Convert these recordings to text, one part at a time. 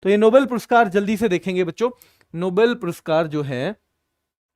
तो ये नोबेल पुरस्कार जल्दी से देखेंगे बच्चों। नोबेल पुरस्कार जो है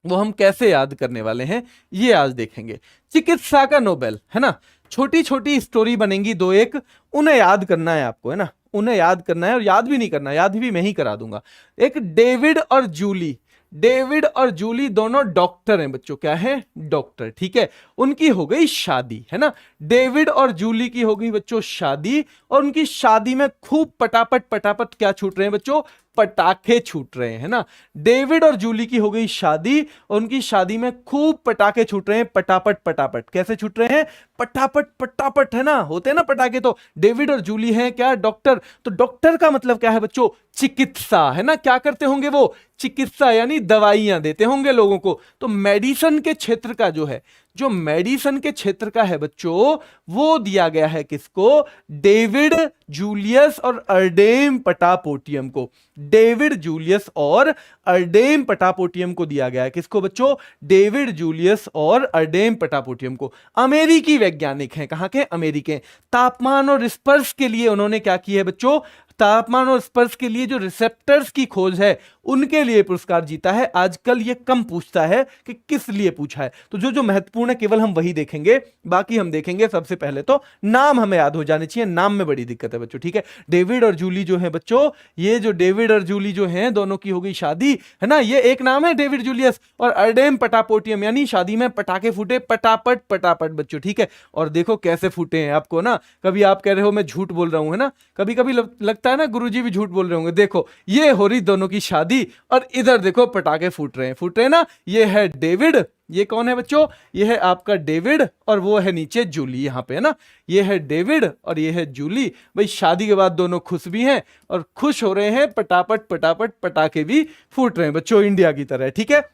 वो हम कैसे याद करने वाले हैं, ये आज देखेंगे। चिकित्सा का नोबेल, है ना, छोटी छोटी स्टोरी बनेंगी दो एक, उन्हें याद करना है आपको, है ना, उन्हें याद करना है, और याद भी नहीं करना, याद भी मैं ही करा दूंगा। एक डेविड और जूली, डेविड और जूली दोनों डॉक्टर हैं बच्चों, क्या है, डॉक्टर, ठीक है। उनकी हो गई शादी, है ना, डेविड और जूली की हो गई बच्चों शादी, और उनकी शादी में खूब पटापट पटापट क्या छूट रहे हैं बच्चों, पटाखे छूट रहे हैं ना। डेविड और जूली की हो गई शादी, और उनकी शादी में खूब पटाखे छूट रहे हैं, पटापट पटापट। कैसे छूट रहे हैं, पटापट पटापट, है ना, होते हैं ना पटाखे। तो डेविड और जूली हैं क्या, डॉक्टर। तो डॉक्टर का मतलब क्या है बच्चों, चिकित्सा, है ना, क्या करते होंगे वो, चिकित्सा, यानी दवाइयां देते होंगे लोगों को। तो मेडिसिन के क्षेत्र का जो है, जो मेडिसिन के क्षेत्र का है बच्चों, वो दिया गया है किसको, डेविड जूलियस और अर्डेम पटापोटियम को। डेविड जूलियस और अर्डेम पटापोटियम को दिया गया है, किसको बच्चों, डेविड जूलियस और अर्डेम पटापोटियम को। अमेरिकी वैज्ञानिक हैं, कहां के, अमेरिकी। तापमान और स्पर्श के लिए उन्होंने क्या किया है बच्चों, तापमान और स्पर्श के लिए जो रिसेप्टर्स की खोज है, उनके लिए पुरस्कार जीता है। आजकल ये कम पूछता है कि किस लिए पूछा है, तो जो जो महत्वपूर्ण है केवल हम वही देखेंगे, बाकी हम देखेंगे सबसे पहले तो नाम हमें याद हो जाने चाहिए, नाम में बड़ी दिक्कत है बच्चों, ठीक है। डेविड और जूली जो है बच्चों, ये जो डेविड और जूली जो हैं, दोनों की हो गई शादी, है ना, ये एक नाम है डेविड जूलियस, और अर्डेम पटापोटियम, यानी शादी में पटाखे फूटे, पटापट पटापट बच्चों, ठीक है। और देखो कैसे फूटे हैं, आपको ना, कभी आप कह रहे हो मैं झूठ बोल रहा हूं, है ना, कभी कभी लगता है ना गुरुजी भी झूठ बोल रहे होंगे। देखो ये हो रही दोनों की शादी, और इधर देखो पटाखे फूट रहे हैं ना। ये है डेविड, ये कौन है बच्चों, ये है आपका डेविड, और वो है नीचे जूली, यहां पे, है ना, ये है डेविड और ये है जूली। भाई शादी के बाद दोनों खुश भी हैं और खुश हो रहे हैं, पटापट पटापट पटाखे भी फूट रहे हैं बच्चों, इंडिया की तरह, ठीक है।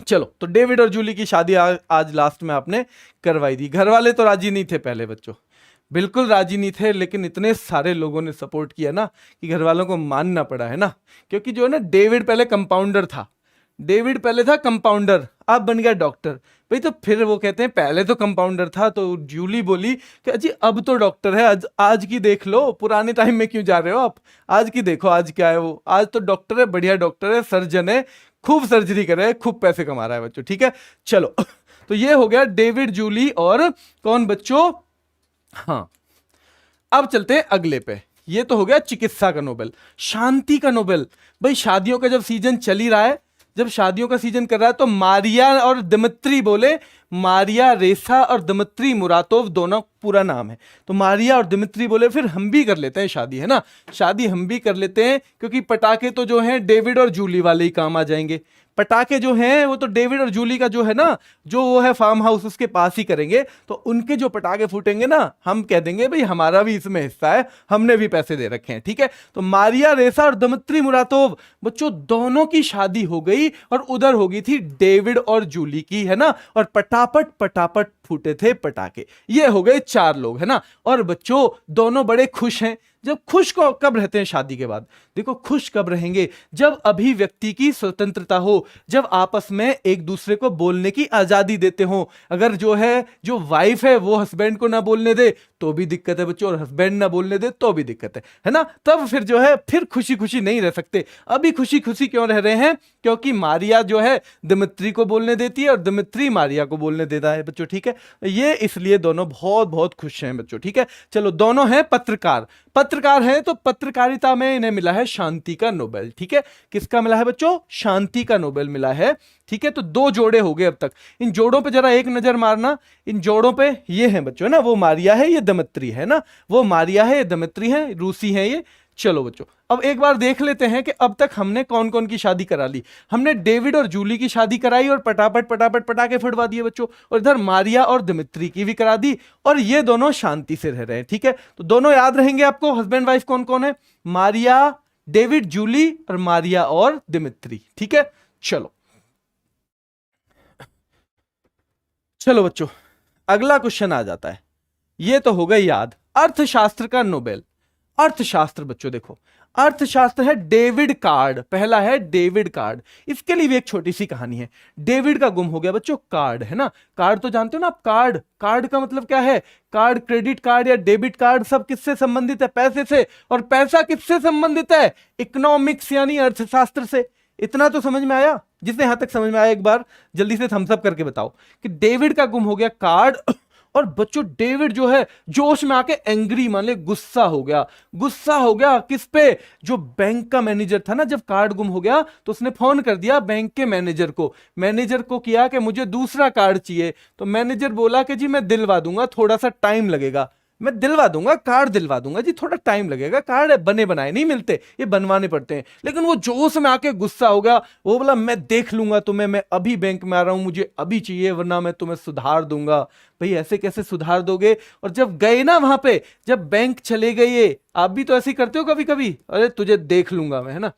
चलो, तो डेविड और जूली की शादी आज लास्ट में आपने करवाई दी। घर वाले तो राजी नहीं थे पहले बच्चों, बिल्कुल राजी नहीं थे, लेकिन इतने सारे लोगों ने सपोर्ट किया ना कि घर वालों को मानना पड़ा, है ना। क्योंकि जो है ना, डेविड पहले कंपाउंडर था, डेविड पहले था कंपाउंडर, अब बन गया डॉक्टर। भाई तो फिर वो कहते हैं पहले तो कंपाउंडर था, तो जूली बोली कि अजी अब तो डॉक्टर है, आज की देख लो, पुराने टाइम में क्यों जा रहे हो आप, आज की देखो, आज क्या है वो, आज तो डॉक्टर है, बढ़िया डॉक्टर है, सर्जन है, खूब सर्जरी कर रहा है, खूब पैसे कमा रहा है बच्चों, ठीक है। चलो तो ये हो गया डेविड जूली और कौन बच्चों, हाँ। अब चलते हैं अगले पे, ये तो हो गया चिकित्सा का नोबेल। शांति का नोबेल, भाई शादियों का जब सीजन चल ही रहा है, जब शादियों का सीजन कर रहा है, तो मारिया और दिमित्री बोले, मारिया रेसा और दिमित्री मुरातोव दोनों पूरा नाम है। तो मारिया और दिमित्री बोले फिर हम भी कर लेते हैं शादी, है ना, शादी हम भी कर लेते हैं, क्योंकि पटाखे तो जो हैं डेविड और जूली वाले ही काम आ जाएंगे। पटाखे जो हैं वो तो डेविड और जूली का जो है ना, जो वो है फार्म हाउस, उसके पास ही करेंगे। तो उनके जो पटाखे फूटेंगे ना, हम कह देंगे भाई हमारा भी इसमें हिस्सा है, हमने भी पैसे दे रखे हैं, ठीक है। तो मारिया रेसा और दिमित्री मुरातोव बच्चों दोनों की शादी हो गई, और उधर हो गई थी डेविड और जूली की, है ना, और पटापट पटापट फूटे थे पटाखे। ये हो गए 4 लोग, है ना। और बच्चों दोनों बड़े खुश हैं। जब खुश को कब रहते हैं शादी के बाद, देखो खुश कब रहेंगे, जब अभिव्यक्ति की स्वतंत्रता हो, जब आपस में एक दूसरे को बोलने की आजादी देते हो। अगर जो है, जो वाइफ है वो हस्बैंड को ना बोलने दे तो भी दिक्कत है बच्चों, और हस्बैंड ना बोलने दे तो भी दिक्कत है ना। तब फिर जो है, फिर खुशी खुशी नहीं रह सकते। अभी खुशी खुशी क्यों रह रहे हैं, क्योंकि मारिया जो है दिमित्री को बोलने देती है, और दिमित्री मारिया को बोलने देता है बच्चों, ठीक है। ये इसलिए दोनों बहुत बहुत खुश हैं बच्चों, ठीक है। चलो, दोनों हैं पत्रकार हैं, तो पत्रकारिता में इन्हें मिला है शांति का नोबेल, ठीक है। किसका मिला है बच्चों, शांति का नोबेल मिला है, ठीक है। तो 2 जोड़े हो गए अब तक। इन जोड़ों पे जरा एक नजर मारना, इन जोड़ों पे, ये हैं बच्चों ना, वो मारिया है, ये दिमित्री है ना, वो मारिया है, ये दिमित्री है, रूसी है ये। चलो बच्चों, अब एक बार देख लेते हैं कि अब तक हमने कौन कौन की शादी करा ली। हमने डेविड और जूली की शादी कराई और पटापट पटापट पटाखे फटवा दिए बच्चों, और इधर मारिया और दिमित्री की भी करा दी, और ये दोनों शांति से रह रहे हैं, ठीक है। तो दोनों याद रहेंगे आपको, हस्बैंड वाइफ कौन कौन है, मारिया, डेविड जूली, और मारिया और दिमित्री, ठीक है। चलो बच्चों, अगला क्वेश्चन आ जाता है। ये तो हो गई याद, अर्थशास्त्र का नोबेल। अर्थशास्त्र बच्चों देखो, अर्थशास्त्र है डेविड कार्ड, पहला है डेविड कार्ड। इसके लिए भी एक छोटी सी कहानी है। डेविड का गुम हो गया बच्चों कार्ड, है ना। कार्ड तो जानते हो ना आप, कार्ड, कार्ड का मतलब क्या है? कार्ड, क्रेडिट कार्ड या डेबिट कार्ड, सब किससे संबंधित है? पैसे से। और पैसा किससे संबंधित है? इकोनॉमिक्स यानी अर्थशास्त्र से। इतना तो समझ में आया? जिसने यहां तक समझ में आया एक बार जल्दी से थम्स अप करके बताओ कि डेविड का गुम हो गया कार्ड। और बच्चों डेविड जो है जोश में आके एंग्री, मान ले गुस्सा हो गया। गुस्सा हो गया किस पे? जो बैंक का मैनेजर था ना, जब कार्ड गुम हो गया तो उसने फोन कर दिया बैंक के मैनेजर को। मैनेजर को किया कि मुझे दूसरा कार्ड चाहिए। तो मैनेजर बोला कि जी मैं दिलवा दूंगा, थोड़ा सा टाइम लगेगा। मैं दिलवा दूंगा, कार्ड दिलवा दूंगा जी, थोड़ा टाइम लगेगा, कार्ड बने बनाए नहीं मिलते, ये बनवाने पड़ते हैं। लेकिन वो जोश में आके गुस्सा हो गया। वो बोला मैं देख लूंगा तुम्हें, मैं अभी बैंक में आ रहा हूं, मुझे अभी चाहिए, वरना मैं तुम्हें सुधार दूंगा। भाई ऐसे कैसे सुधार दोगे? और जब गए ना वहां पे, जब बैंक चले गए, आप भी तो ऐसे ही करते हो कभी कभी, अरे तुझे देख लूंगा मैं, है ना,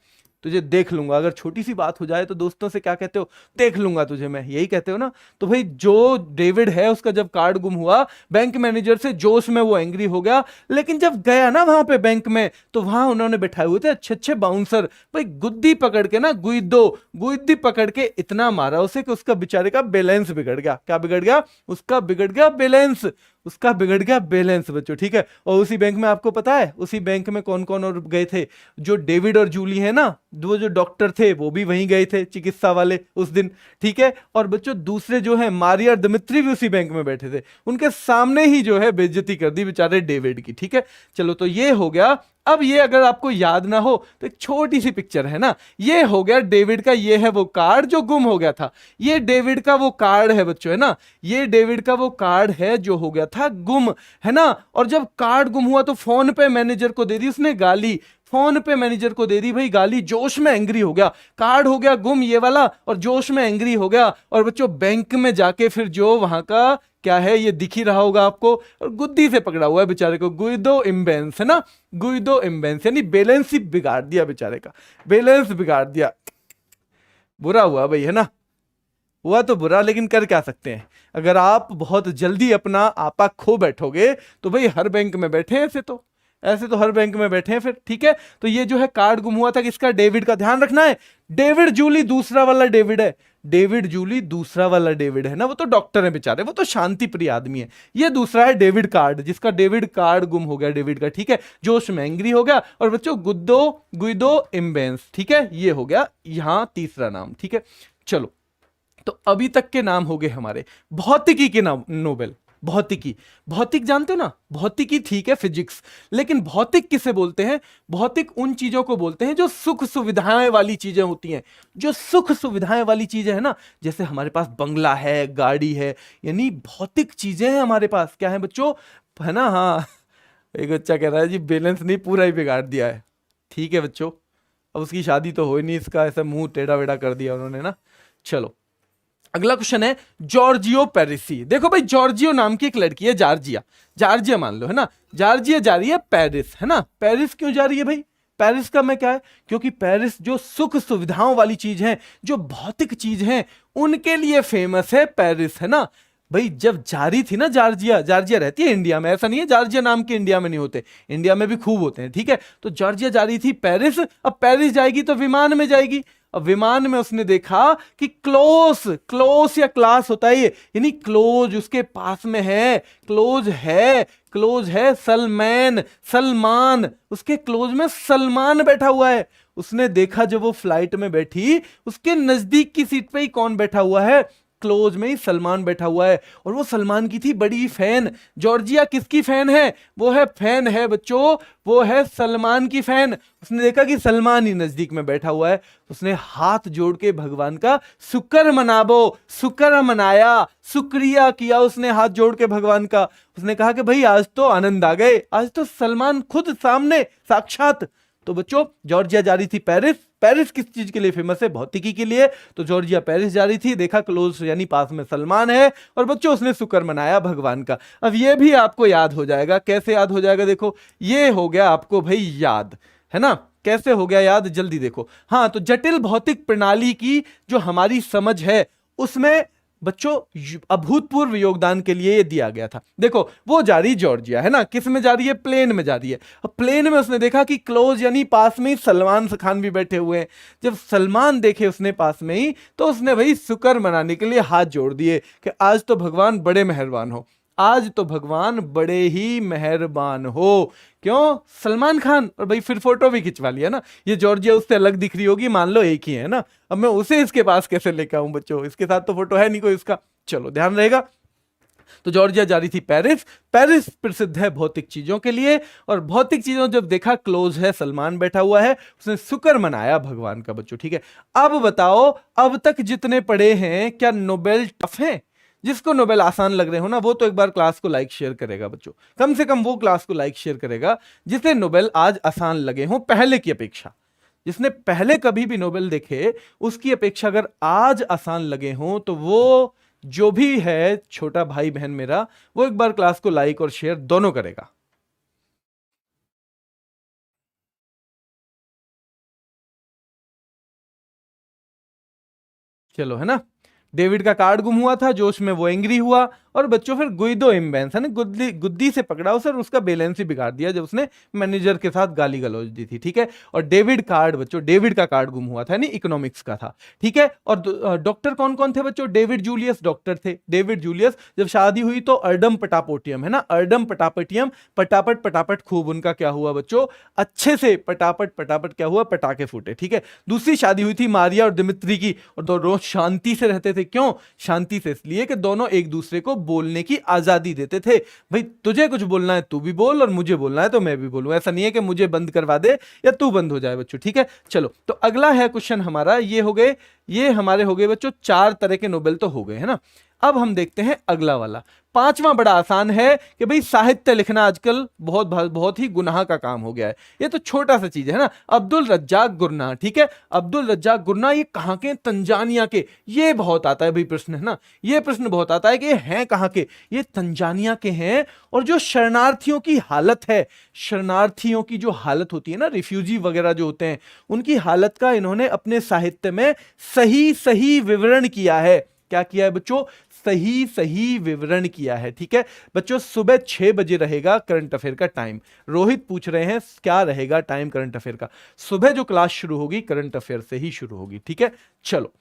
तुझे देख लूंगा। अगर छोटी सी बात हो जाए तो दोस्तों से क्या कहते हो? देख लूंगा तुझे मैं, यही कहते हो ना। तो भाई जो डेविड है उसका जब कार्ड गुम हुआ, बैंक मैनेजर से जोश में वो एंग्री हो गया। लेकिन जब गया ना वहां पे बैंक में, तो वहां उन्होंने बैठाए हुए थे अच्छे अच्छे बाउंसर। भाई गुद्दी पकड़ के ना, गुद्दी पकड़ के इतना मारा उसे कि उसका बेचारे का बैलेंस बिगड़ गया। क्या बिगड़ गया? उसका बिगड़ गया बैलेंस, उसका बिगड़ गया बैलेंस बच्चों, ठीक है। और उसी बैंक में आपको पता है उसी बैंक में कौन कौन और गए थे? जो डेविड और जूली है ना, वो जो डॉक्टर थे वो भी वहीं गए थे, चिकित्सा वाले उस दिन, ठीक है। और बच्चों दूसरे जो है मारिया और दिमित्री भी उसी बैंक में बैठे थे। उनके सामने ही जो है बेइज्जती कर दी बेचारे डेविड की, ठीक है। चलो तो ये हो गया। अब ये अगर आपको याद ना हो तो एक छोटी सी पिक्चर है ना, ये हो गया डेविड का, ये है वो कार्ड जो गुम हो गया था। ये डेविड का वो कार्ड है बच्चों, है ना, ये डेविड का वो कार्ड है जो हो गया था गुम, है ना। और जब कार्ड गुम हुआ तो फोन पे मैनेजर को दे दी उसने गाली, फोन पे मैनेजर को दे दी भाई गाली, जोश में एंग्री हो गया। कार्ड हो गया गुम ये वाला, और जोश में एंग्री हो गया। और बच्चों बैंक में जाके फिर जो वहां का क्या है ये दिख ही रहा होगा आपको, और गुद्दी से पकड़ा हुआ है बेचारे को, गुइदो इम्बेंस, है ना, गुइदो इम्बेंस, यानी बैलेंस ही बिगाड़ दिया बेचारे का, बैलेंस बिगाड़ दिया। बुरा हुआ भाई, है ना, हुआ तो बुरा, लेकिन कर क्या सकते हैं। अगर आप बहुत जल्दी अपना आपा खो बैठोगे तो भाई हर बैंक में बैठे हैं ऐसे तो हर बैंक में बैठे हैं फिर, ठीक है। तो ये जो है कार्ड गुम हुआ था किसका? डेविड का। ध्यान रखना है डेविड जूली दूसरा वाला डेविड है, डेविड जूली दूसरा वाला डेविड है ना, वो तो डॉक्टर है बेचारे, वो तो शांति प्रिय आदमी है। ये दूसरा है डेविड कार्ड, जिसका डेविड कार्ड गुम हो गया डेविड का, ठीक है, जोश में एंग्री हो गया। और बच्चों गुइदो इम्बेंस, ठीक है, ये हो गया यहां तीसरा नाम, ठीक है। चलो तो अभी तक के नाम हो गए हमारे भौतिकी के नाम, नोबेल। भौतिकी, भौतिक जानते हो ना, भौतिकी ठीक है फिजिक्स, लेकिन भौतिक किसे बोलते हैं? भौतिक उन चीजों को बोलते हैं जो सुख सुविधाएं वाली चीजें होती हैं। जो सुख सुविधाएं वाली चीजें है ना, जैसे हमारे पास बंगला है, गाड़ी है, यानी भौतिक चीजें हैं हमारे पास। क्या है बच्चों? है ना, हाँ एक बच्चा कह रहा है जी बैलेंस नहीं पूरा ही बिगाड़ दिया है। ठीक है बच्चों, अब उसकी शादी तो हो ही नहीं, इसका ऐसा मुंह टेढ़ा वेढ़ा कर दिया उन्होंने ना। चलो अगला क्वेश्चन है जॉर्जियो पेरिसी। देखो भाई जॉर्जियो नाम की एक लड़की है, जार्जिया मान लो, है ना, जार्जिया जा रही है पेरिस, है ना। पेरिस क्यों जा रही है भाई? पेरिस का मैं क्या है? क्योंकि पेरिस जो सुख सुविधाओं वाली चीज है, जो भौतिक चीज है, उनके लिए फेमस है पेरिस, है ना। भाई जब जा रही थी ना जार्जिया रहती है इंडिया में, ऐसा नहीं है जार्जिया नाम के इंडिया में नहीं होते, इंडिया में भी खूब होते हैं, ठीक है। तो जॉर्जिया जा रही थी पेरिस, अब पेरिस जाएगी तो विमान में जाएगी। अब विमान में उसने देखा कि क्लोज या क्लास होता है ये, यानी क्लोज उसके पास में है, क्लोज है सलमान, उसके क्लोज में सलमान बैठा हुआ है। उसने देखा जब वो फ्लाइट में बैठी, उसके नजदीक की सीट पे ही कौन बैठा हुआ है? क्लोज में ही सलमान बैठा हुआ है, और वो सलमान की थी बड़ी फैन। जॉर्जिया किसकी फैन है? वो है फैन है बच्चों, वो है सलमान की फैन। उसने देखा कि सलमान ही नजदीक में बैठा हुआ है, उसने हाथ जोड़ के भगवान का शुक्र मनाया, शुक्रिया किया उसने हाथ जोड़ के भगवान का। उसने कहा कि भाई आज तो आनंद आ गए, आज तो सलमान खुद सामने साक्षात। तो बच्चों जॉर्जिया जा रही थी पेरिस किस चीज के लिए फेमस है? भौतिकी के लिए। तो जॉर्जिया पेरिस जा रही थी, देखा क्लोज यानी पास में सलमान है, और बच्चों उसने शुक्र मनाया भगवान का। अब ये भी आपको याद हो जाएगा, कैसे याद हो जाएगा? देखो ये हो गया आपको भाई याद, है ना, कैसे हो गया याद, जल्दी देखो। हाँ, तो जटिल भौतिक प्रणाली की जो हमारी समझ है उसमें बच्चों अभूतपूर्व योगदान के लिए ये दिया गया था। देखो वो जा रही जॉर्जिया, है ना, किस में जा रही है, प्लेन में जा रही है। अब प्लेन में उसने देखा कि क्लोज यानी पास में ही सलमान खान भी बैठे हुए हैं। जब सलमान देखे उसने पास में ही, तो उसने भाई शुक्र मनाने के लिए हाथ जोड़ दिए कि आज तो भगवान बड़े मेहरबान हो, आज तो भगवान बड़े ही मेहरबान हो। क्यों, सलमान खान। और भाई फिर फोटो भी खिंचवा लिया ना। ये जॉर्जिया उससे अलग दिख रही होगी, मान लो एक ही है ना, अब मैं उसे इसके पास कैसे लेकर आऊं बच्चों, इसके साथ तो फोटो है नहीं कोई इसका। चलो ध्यान रहेगा। तो जॉर्जिया जा रही थी पेरिस। पेरिस प्रसिद्ध है भौतिक चीजों के लिए, और भौतिक चीजों जब देखा क्लोज है, सलमान बैठा हुआ है, उसने शुक्र मनाया भगवान का बच्चों। ठीक है, अब बताओ, अब तक जितने पढ़े हैं क्या नोबेल टफ है? जिसको नोबेल आसान लग रहे हो ना, वो तो एक बार क्लास को लाइक शेयर करेगा बच्चों। कम से कम वो क्लास को लाइक शेयर करेगा जिसे नोबेल आज आसान लगे हो पहले की अपेक्षा। जिसने पहले कभी भी नोबेल देखे उसकी अपेक्षा अगर आज आसान लगे हो, तो वो जो भी है छोटा भाई बहन मेरा, वो एक बार क्लास को लाइक और शेयर दोनों करेगा। चलो, है ना। डेविड का कार्ड गुम हुआ था, जोश में वो एंग्री हुआ, और बच्चों फिर गुइदो इम्बेंस है ना, गुद्दी गुद्दी से पकड़ा उसे और उसका बैलेंस ही बिगाड़ दिया जब उसने मैनेजर के साथ गाली गलौज दी थी। ठीक है, और डेविड कार्ड बच्चों, डेविड का कार्ड गुम हुआ था, नहीं इकोनॉमिक्स का था। ठीक है, और डॉक्टर कौन कौन थे बच्चों? डेविड जूलियस डॉक्टर थे। डेविड जूलियस, जब शादी हुई तो अर्डम पटापोटियम, है ना, अर्डम पटापटियम, पटापट पटापट खूब उनका क्या हुआ बच्चों, अच्छे से पटापट पटापट क्या हुआ, पटाखे फूटे। ठीक है, दूसरी शादी हुई थी मारिया और दिमित्री की, और दोनों शांति से रहते थे। क्यों शांति से? इसलिए कि दोनों एक दूसरे को बोलने की आजादी देते थे। भाई तुझे कुछ बोलना है तू भी बोल, और मुझे बोलना है तो मैं भी बोलूं। ऐसा नहीं है कि मुझे बंद करवा दे या तू बंद हो जाए बच्चों। ठीक है, चलो तो अगला है क्वेश्चन हमारा, ये हो गए, ये हमारे हो गए बच्चों 4 तरह के नोबेल तो हो गए, है ना। अब हम देखते हैं अगला वाला, 5वां बड़ा आसान है कि भाई साहित्य लिखना आजकल बहुत बहुत ही गुनाह का काम हो गया है। ये तो छोटा सा चीज है ना। अब्दुल रज्जाक गुरनाह, ठीक है, अब्दुल रज्जाक गुरनाह, ये कहां के? तंजानिया के। ये बहुत आता है भाई प्रश्न, है ना, ये प्रश्न बहुत आता है कि ये हैं कहां के? ये तंजानिया के हैं। और जो शरणार्थियों की हालत है, शरणार्थियों की जो हालत होती है ना, रिफ्यूजी वगैरह जो होते हैं, उनकी हालत का इन्होंने अपने साहित्य में सही सही विवरण किया है। क्या किया है बच्चों? सही सही विवरण किया है। ठीक है बच्चों, सुबह 6 बजे रहेगा करंट अफेयर का टाइम। रोहित पूछ रहे हैं क्या रहेगा टाइम करंट अफेयर का। सुबह जो क्लास शुरू होगी करंट अफेयर से ही शुरू होगी। ठीक है, चलो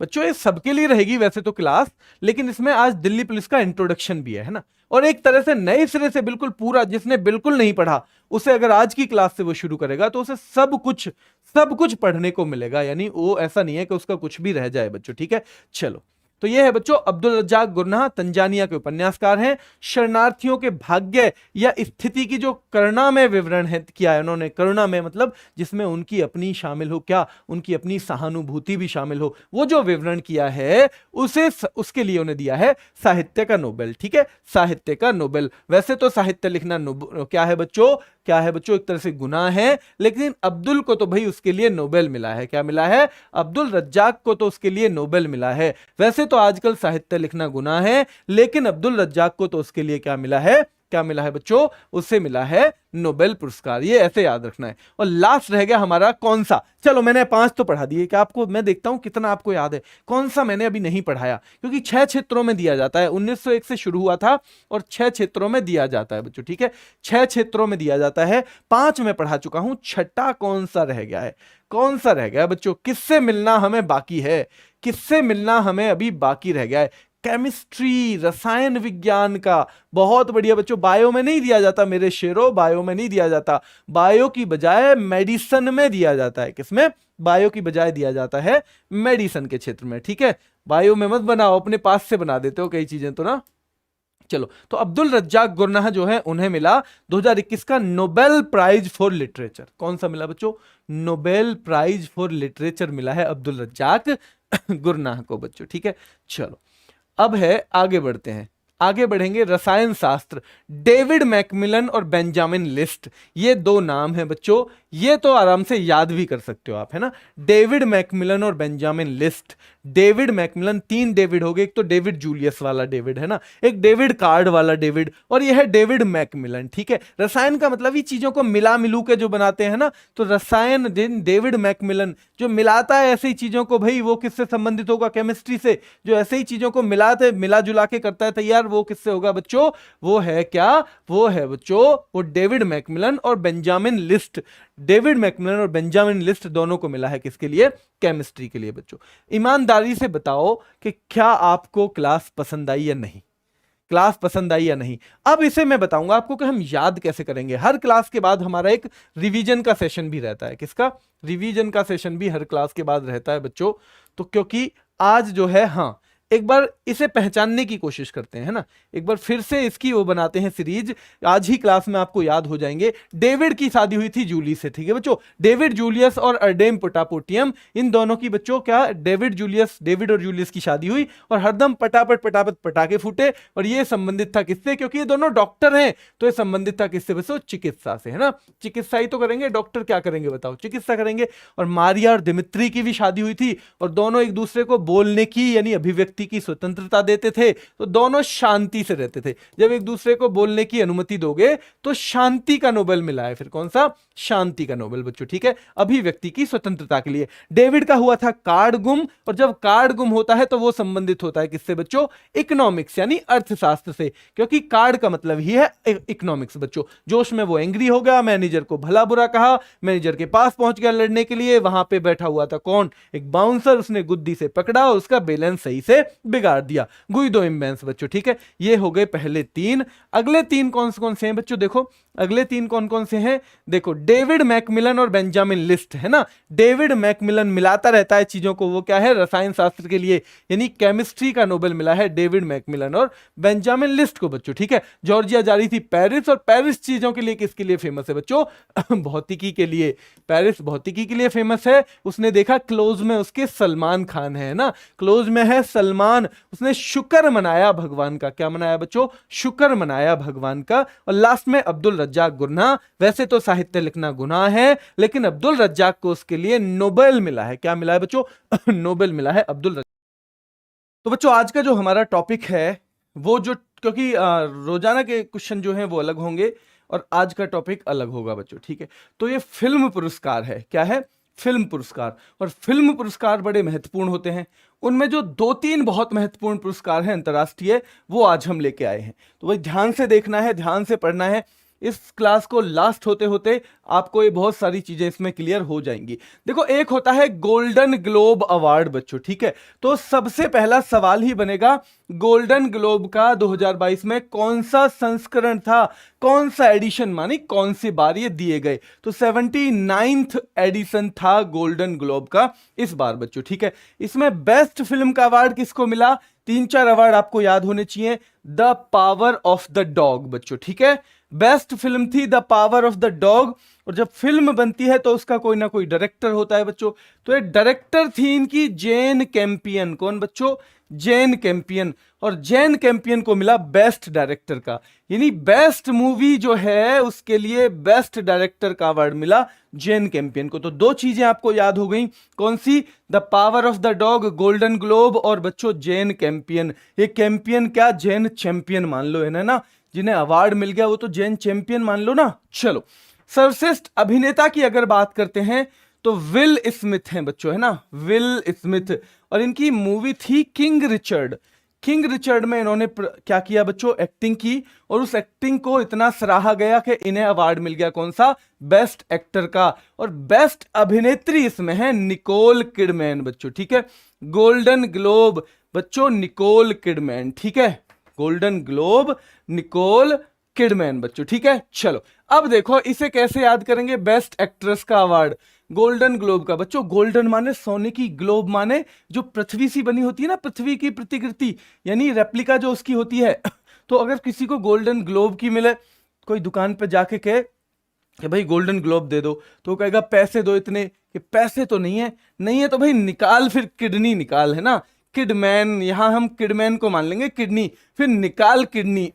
बच्चों, ये सबके लिए रहेगी वैसे तो क्लास, लेकिन इसमें आज दिल्ली पुलिस का इंट्रोडक्शन भी है ना। और एक तरह से नए सिरे से बिल्कुल पूरा, जिसने बिल्कुल नहीं पढ़ा उसे अगर आज की क्लास से वो शुरू करेगा तो उसे सब कुछ पढ़ने को मिलेगा। यानी वो ऐसा नहीं है कि उसका कुछ भी रह जाए बच्चों। ठीक है, चलो तो ये है बच्चों अब्दुल रज्जाक गुरनाह, तंजानिया के उपन्यासकार हैं। शरणार्थियों के भाग्य या स्थिति की जो करुणा में विवरण है किया है उन्होंने। करुणा में मतलब जिसमें उनकी अपनी शामिल हो, क्या उनकी अपनी सहानुभूति भी शामिल हो, वो जो विवरण किया है उसके लिए उन्हें दिया है साहित्य का नोबेल। ठीक है, साहित्य का नोबेल। वैसे तो साहित्य लिखना क्या है बच्चों, क्या है बच्चों, एक तरह से गुनाह है, लेकिन अब्दुल को तो भाई उसके लिए नोबेल मिला है। क्या मिला है? अब्दुल रज्जाक को तो उसके लिए नोबेल मिला है। वैसे तो आजकल साहित्य लिखना गुनाह है, लेकिन अब्दुल रज्जाक को तो उसके लिए क्या मिला है? क्या मिला है बच्चों? उससे मिला है नोबेल पुरस्कार। ये ऐसे याद रखना है। और लास्ट रह गया हमारा कौन सा। चलो मैंने 5 तो पढ़ा दिए, क्या आपको, मैं देखता हूं कितना आपको याद है। कौन सा मैंने अभी नहीं पढ़ाया, क्योंकि 6 क्षेत्रों में दिया जाता है। 1901 से शुरू हुआ था और 6 क्षेत्रों में दिया जाता है बच्चों। ठीक है, 6 क्षेत्रों में दिया जाता है, 5 में पढ़ा चुका हूं। छठा कौन सा रह गया है? कौन सा रह गया बच्चों? किससे मिलना हमें बाकी है? किससे मिलना हमें अभी बाकी रह गया है? केमिस्ट्री, रसायन विज्ञान का। बहुत बढ़िया बच्चों, बायो में नहीं दिया जाता मेरे शेरों, बायो में नहीं दिया जाता। बायो की बजाय मेडिसिन में दिया जाता है। किसमें? बायो की बजाय दिया जाता है मेडिसिन के क्षेत्र में। ठीक है, बायो में मत बनाओ, अपने पास से बना देते हो कई चीजें तो ना। चलो तो अब्दुल रज्जाक गुरनाह जो है उन्हें मिला 2021 का नोबेल प्राइज फॉर लिटरेचर। कौन सा मिला बच्चों? नोबेल प्राइज फॉर लिटरेचर मिला है अब्दुल रज्जाक गुरनाह को बच्चों। ठीक है, चलो अब है, आगे बढ़ते हैं, आगे बढ़ेंगे। रसायन शास्त्र, डेविड मैकमिलन और बेंजामिन लिस्ट, ये 2 नाम हैं बच्चों। ये तो आराम से याद भी कर सकते हो आप, है ना। डेविड मैकमिलन और Benjamin list. David Macmillan, 3 David हो गए, एक तो डेविड जूलियस वाला डेविड है ना, एक डेविड कार्ड वाला डेविड, और ये है डेविड मैकमिलन, ठीक है। रसायन का मतलब ही चीजों को मिला मिलू के जो बनाते हैं ना, तो रसायन डेविड मैकमिलन जो मिलाता है ऐसी चीजों को, भाई वो किससे संबंधित होगा, केमिस्ट्री से। जो ऐसे ही चीजों को मिला जुला के करता है तैयार, वो किससे होगा बच्चों, वो है क्या, वो है बच्चों वो डेविड मैकमिलन और बेंजामिन लिस्ट। डेविड मैकमिलन और बेंजामिन लिस्ट दोनों को मिला है किसके लिए, केमिस्ट्री के लिए बच्चों। ईमानदारी से बताओ कि क्या आपको क्लास पसंद आई या नहीं, क्लास पसंद आई या नहीं। अब इसे मैं बताऊंगा आपको कि हम याद कैसे करेंगे। हर क्लास के बाद हमारा एक रिवीजन का सेशन भी रहता है, किसका, रिवीजन का सेशन भी हर क्लास के बाद रहता है बच्चों। तो क्योंकि आज जो है, हाँ एक बार इसे पहचानने की कोशिश करते हैं, है ना, एक बार फिर से इसकी वो बनाते हैं सीरीज। आज ही क्लास में आपको याद हो जाएंगे। डेविड की शादी हुई थी जूली से, ठीक है बच्चों, डेविड जूलियस और अर्डेम पोटापोटियम, इन दोनों की बच्चों क्या, डेविड और जूलियस की शादी हुई और हरदम पटापट पटापट पटाखे फूटे। और ये संबंधित था किससे, क्योंकि ये दोनों डॉक्टर हैं, तो ये संबंधित था किससे बच्चों, चिकित्सा से, है ना। चिकित्सा ही तो करेंगे, डॉक्टर क्या करेंगे बताओ, चिकित्सा करेंगे। और मारिया और दिमित्री की भी शादी हुई थी, और दोनों एक दूसरे को बोलने की यानी अभिव्यक्ति की स्वतंत्रता देते थे, तो दोनों शांति से रहते थे। जब एक दूसरे को बोलने की अनुमति दोगे तो शांति का नोबेल मिला है, फिर कौन सा, शांति का नोबेल बच्चों, ठीक है, अभिव्यक्ति की स्वतंत्रता के लिए। डेविड का हुआ था कार्ड गुम, और जब कार्ड गुम होता है तो वो संबंधित होता है किससे बच्चों, इकोनॉमिक्स यानी अर्थशास्त्र से, क्योंकि कार्ड का मतलब ही है इकोनॉमिक्स बच्चों। जोश में वो एंग्री हो गया, मैनेजर को भला बुरा कहा, मैनेजर के पास पहुंच गया लड़ने के लिए, वहां पे बैठा हुआ था कौन, एक बाउंसर, उसने गुद्दी से पकड़ा और उसका बैलेंस सही से बिगाड़ दिया, गुइदो इम्बेंस बच्चों, ठीक है। ये हो गए पहले 3। अगले 3 कौन से हैं बच्चों, देखो अगले 3 कौन से हैं, देखो डेविड मैकमिलन और बेंजामिन लिस्ट, है ना। डेविड मैकमिलन मिलाता रहता है चीजों को, वो क्या है, रसायन शास्त्र के लिए, यानी केमिस्ट्री का नोबेल मिला है डेविड मैकमिलन और बेंजामिन लिस्ट को बच्चों, ठीक है। जॉर्जिया जा रही थी पेरिस, और पेरिस चीजों के लिए किसके लिए फेमस है बच्चों, भौतिकी के लिए। पेरिस भौतिकी के लिए फेमस है। उसने देखा क्लोज में उसके सलमान खान है ना, क्लोज में है सलमान, उसने शुक्र मनाया भगवान का, क्या मनाया बच्चों, शुक्र मनाया भगवान का। और लास्ट में अब्दुल रज्जाक गुरनाह, वैसे तो साहित्य लिखना गुनाह है, लेकिन अब्दुल रज्जाक को उसके लिए नोबेल मिला है, क्या मिला है बच्चों, नोबेल मिला है अब्दुल रज्जाक। तो बच्चों आज का जो हमारा टॉपिक है वो जो, क्योंकि रोजाना के क्वेश्चन जो हैं वो अलग होंगे और आज का टॉपिक अलग होगा बच्चों, ठीक है। तो ये फिल्म पुरस्कार है, क्या है, फिल्म पुरस्कार। और फिल्म पुरस्कार बड़े महत्वपूर्ण होते हैं। उनमें जो 2-3 बहुत महत्वपूर्ण पुरस्कार हैं अंतर्राष्ट्रीय, वो आज हम लेके आए हैं। तो भाई ध्यान से देखना है, ध्यान से पढ़ना है। इस क्लास को लास्ट होते होते आपको ये बहुत सारी चीजें इसमें क्लियर हो जाएंगी। देखो एक होता है गोल्डन ग्लोब अवार्ड बच्चों, ठीक है। तो सबसे पहला सवाल ही बनेगा, गोल्डन ग्लोब का 2022 में कौन सा संस्करण था, कौन सा एडिशन, मानी कौन सी बार ये दिए गए। तो 79th एडिशन था गोल्डन ग्लोब का इस बार बच्चों, ठीक है। इसमें बेस्ट फिल्म का अवार्ड किसको मिला, 3-4 अवार्ड आपको याद होने चाहिए। The power of the dog बच्चों, ठीक है। बेस्ट फिल्म थी the power of the dog. और जब फिल्म बनती है तो उसका कोई ना कोई डायरेक्टर होता है बच्चों। तो ये डायरेक्टर थी इनकी जेन कैंपियन, कौन बच्चों, जेन कैंपियन। और जेन कैंपियन को मिला बेस्ट डायरेक्टर का, यानी बेस्ट मूवी जो है उसके लिए बेस्ट डायरेक्टर का अवार्ड मिला जेन कैंपियन को। तो 2 चीजें आपको याद हो गई, कौन सी, the power of the dog, golden globe, और बच्चों जेन कैंपियन। ये कैंपियन क्या, जेन चैंपियन मान लो, है ना, जिन्हें अवार्ड मिल गया वो तो जेन चैंपियन मान लो ना। चलो सर्वश्रेष्ठ अभिनेता की अगर बात करते हैं तो विल स्मिथ हैं बच्चों, है ना, विल स्मिथ। और इनकी मूवी थी किंग रिचर्ड। किंग रिचर्ड में इन्होंने क्या किया बच्चों, एक्टिंग की, और उस एक्टिंग को इतना सराहा गया कि इन्हें अवार्ड मिल गया कौन सा, बेस्ट एक्टर का। और बेस्ट अभिनेत्री इसमें है निकोल किडमैन बच्चों, ठीक है। गोल्डन ग्लोब बच्चों निकोल किडमैन, ठीक है, गोल्डन ग्लोब निकोल किडमैन बच्चों, ठीक है। चलो अब देखो इसे कैसे याद करेंगे, बेस्ट एक्ट्रेस का अवार्ड गोल्डन ग्लोब का बच्चों। गोल्डन माने सोने की, ग्लोब माने जो पृथ्वी सी बनी होती है ना, पृथ्वी की प्रतिकृति, यानी रेप्लिका जो उसकी होती है। तो अगर किसी को गोल्डन ग्लोब की मिले, कोई दुकान पे जाके कहे कि भाई गोल्डन ग्लोब दे दो, तो कहेगा पैसे दो इतने, कि पैसे तो नहीं है, नहीं है तो भाई निकाल, फिर किडनी निकाल, है ना, किडमैन, यहां हम किडमैन को मान लेंगे किडनी, फिर निकाल किडनी।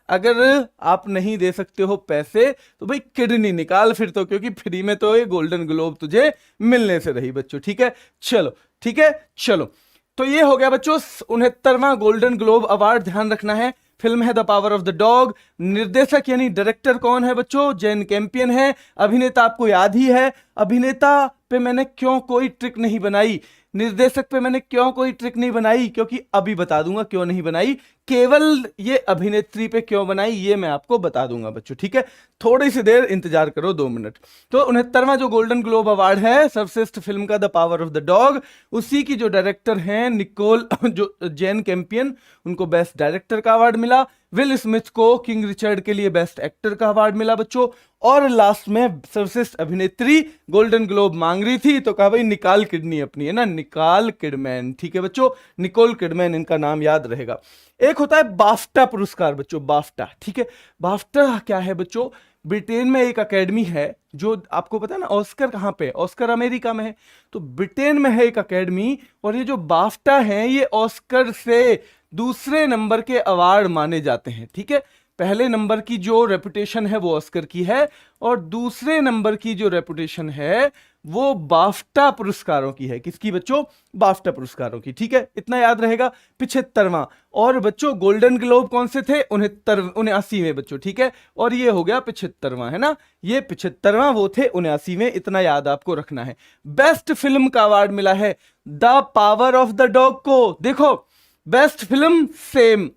अगर आप नहीं दे सकते हो पैसे तो भाई किडनी निकाल फिर तो, क्योंकि फ्री में तो ये गोल्डन ग्लोब तुझे मिलने से रही बच्चों, ठीक है। चलो ठीक है, चलो तो ये हो गया बच्चों 69वां गोल्डन ग्लोब अवार्ड, ध्यान रखना है। फिल्म है the power of the dog. निर्देशक यानी डायरेक्टर कौन है बच्चों? जेन कैंपियन है। अभिनेता आपको याद ही है। अभिनेता पे मैंने क्यों कोई ट्रिक नहीं बनाई, निर्देशक पे मैंने क्यों कोई ट्रिक नहीं बनाई, क्योंकि अभी बता दूंगा क्यों नहीं बनाई। केवल ये अभिनेत्री पे क्यों बनाई ये मैं आपको बता दूंगा बच्चों, ठीक है। थोड़ी सी देर इंतजार करो, 2 मिनट। तो 69वां जो गोल्डन ग्लोब अवार्ड है सर्वश्रेष्ठ फिल्म का the power of the dog, उसी की जो डायरेक्टर हैं निकोल जो जेन कैंपियन, उनको बेस्ट डायरेक्टर का अवार्ड मिला। विल स्मिथ को किंग रिचर्ड के लिए बेस्ट एक्टर का अवार्ड मिला बच्चों। और लास्ट में सर्वश्रेष्ठ अभिनेत्री गोल्डन ग्लोब मांग रही थी तो कहा भाई निकाल किडनी अपनी, है ना, निकाल किडमैन, ठीक है बच्चों, निकोल किडमैन इनका नाम याद रहेगा। एक होता है बाफ्टा पुरस्कार बच्चों, बाफ्टा, ठीक है। बाफ्टा क्या है बच्चों? ब्रिटेन में एक अकेडमी है, जो आपको पता है ना ऑस्कर कहाँ पे? ऑस्कर अमेरिका में है, तो ब्रिटेन में है एक अकेडमी। और ये जो बाफ्टा है ये ऑस्कर से दूसरे नंबर के अवार्ड माने जाते हैं, ठीक है। पहले नंबर की जो रेपुटेशन है वो ऑस्कर की है, और दूसरे नंबर की जो रेपुटेशन है वो बाफ्टा पुरस्कारों की है। किसकी बच्चों? बाफ्टा पुरस्कारों की, ठीक है, इतना याद रहेगा। 75वां। और बच्चों गोल्डन ग्लोब कौन से थे? 79वें बच्चों, ठीक है। और ये हो गया 75वां, है ना, ये 75वां, वो थे 79वें, इतना याद आपको रखना है। बेस्ट फिल्म का अवार्ड मिला है the power of the dog को। देखो बेस्ट फिल्म सेम,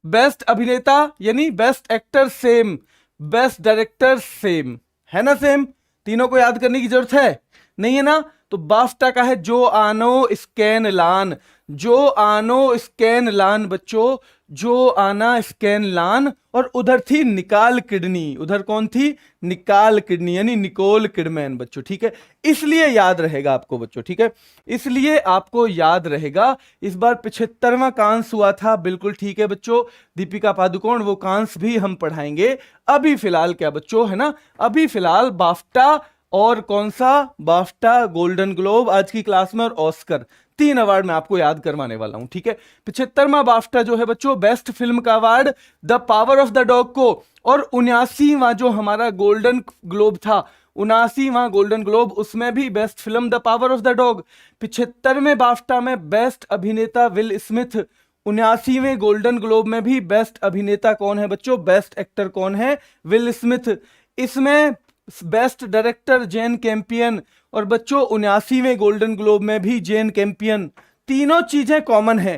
बेस्ट अभिनेता यानी best actor same, best director same, है ना सेम। तीनों को याद करने की जरूरत है नहीं है ना। तो बाफ्टा का है जो आनो स्कैन लान, जो आनो स्कैन लान बच्चों, जो आना स्कैन लान। और उधर थी निकाल किडनी, उधर कौन थी? निकाल किडनी यानी निकोल किडमैन बच्चों, ठीक है। इसलिए याद रहेगा आपको बच्चों, ठीक है, इसलिए आपको याद रहेगा। इस बार 75वां कांस हुआ था, बिल्कुल ठीक है बच्चों, दीपिका पादुकोण, वो कांस भी हम पढ़ाएंगे। अभी फिलहाल क्या बच्चों, है ना, अभी फिलहाल बाफ्टा और कौन सा? बाफ्टा, गोल्डन ग्लोब आज की क्लास में, और ऑस्कर, 3 अवार्ड मैं आपको याद करवाने वाला हूं, ठीक है। 75वां बाफ्टा जो है बच्चों बेस्ट फिल्म का award the power of the dog को। और 79वां जो हमारा गोल्डन ग्लोब था, 79वां गोल्डन ग्लोब, उसमें भी best film the power of the dog. 75वें बाफ्टा में बेस्ट अभिनेता विल स्मिथ। 79वें गोल्डन ग्लोब में भी बेस्ट अभिनेता कौन है बच्चों? बेस्ट एक्टर कौन है? Will Smith. इसमें बेस्ट डायरेक्टर जेन कैंपियन। और बच्चों 79वें गोल्डन ग्लोब में भी जेन कैंपियन। तीनों चीजें कॉमन है,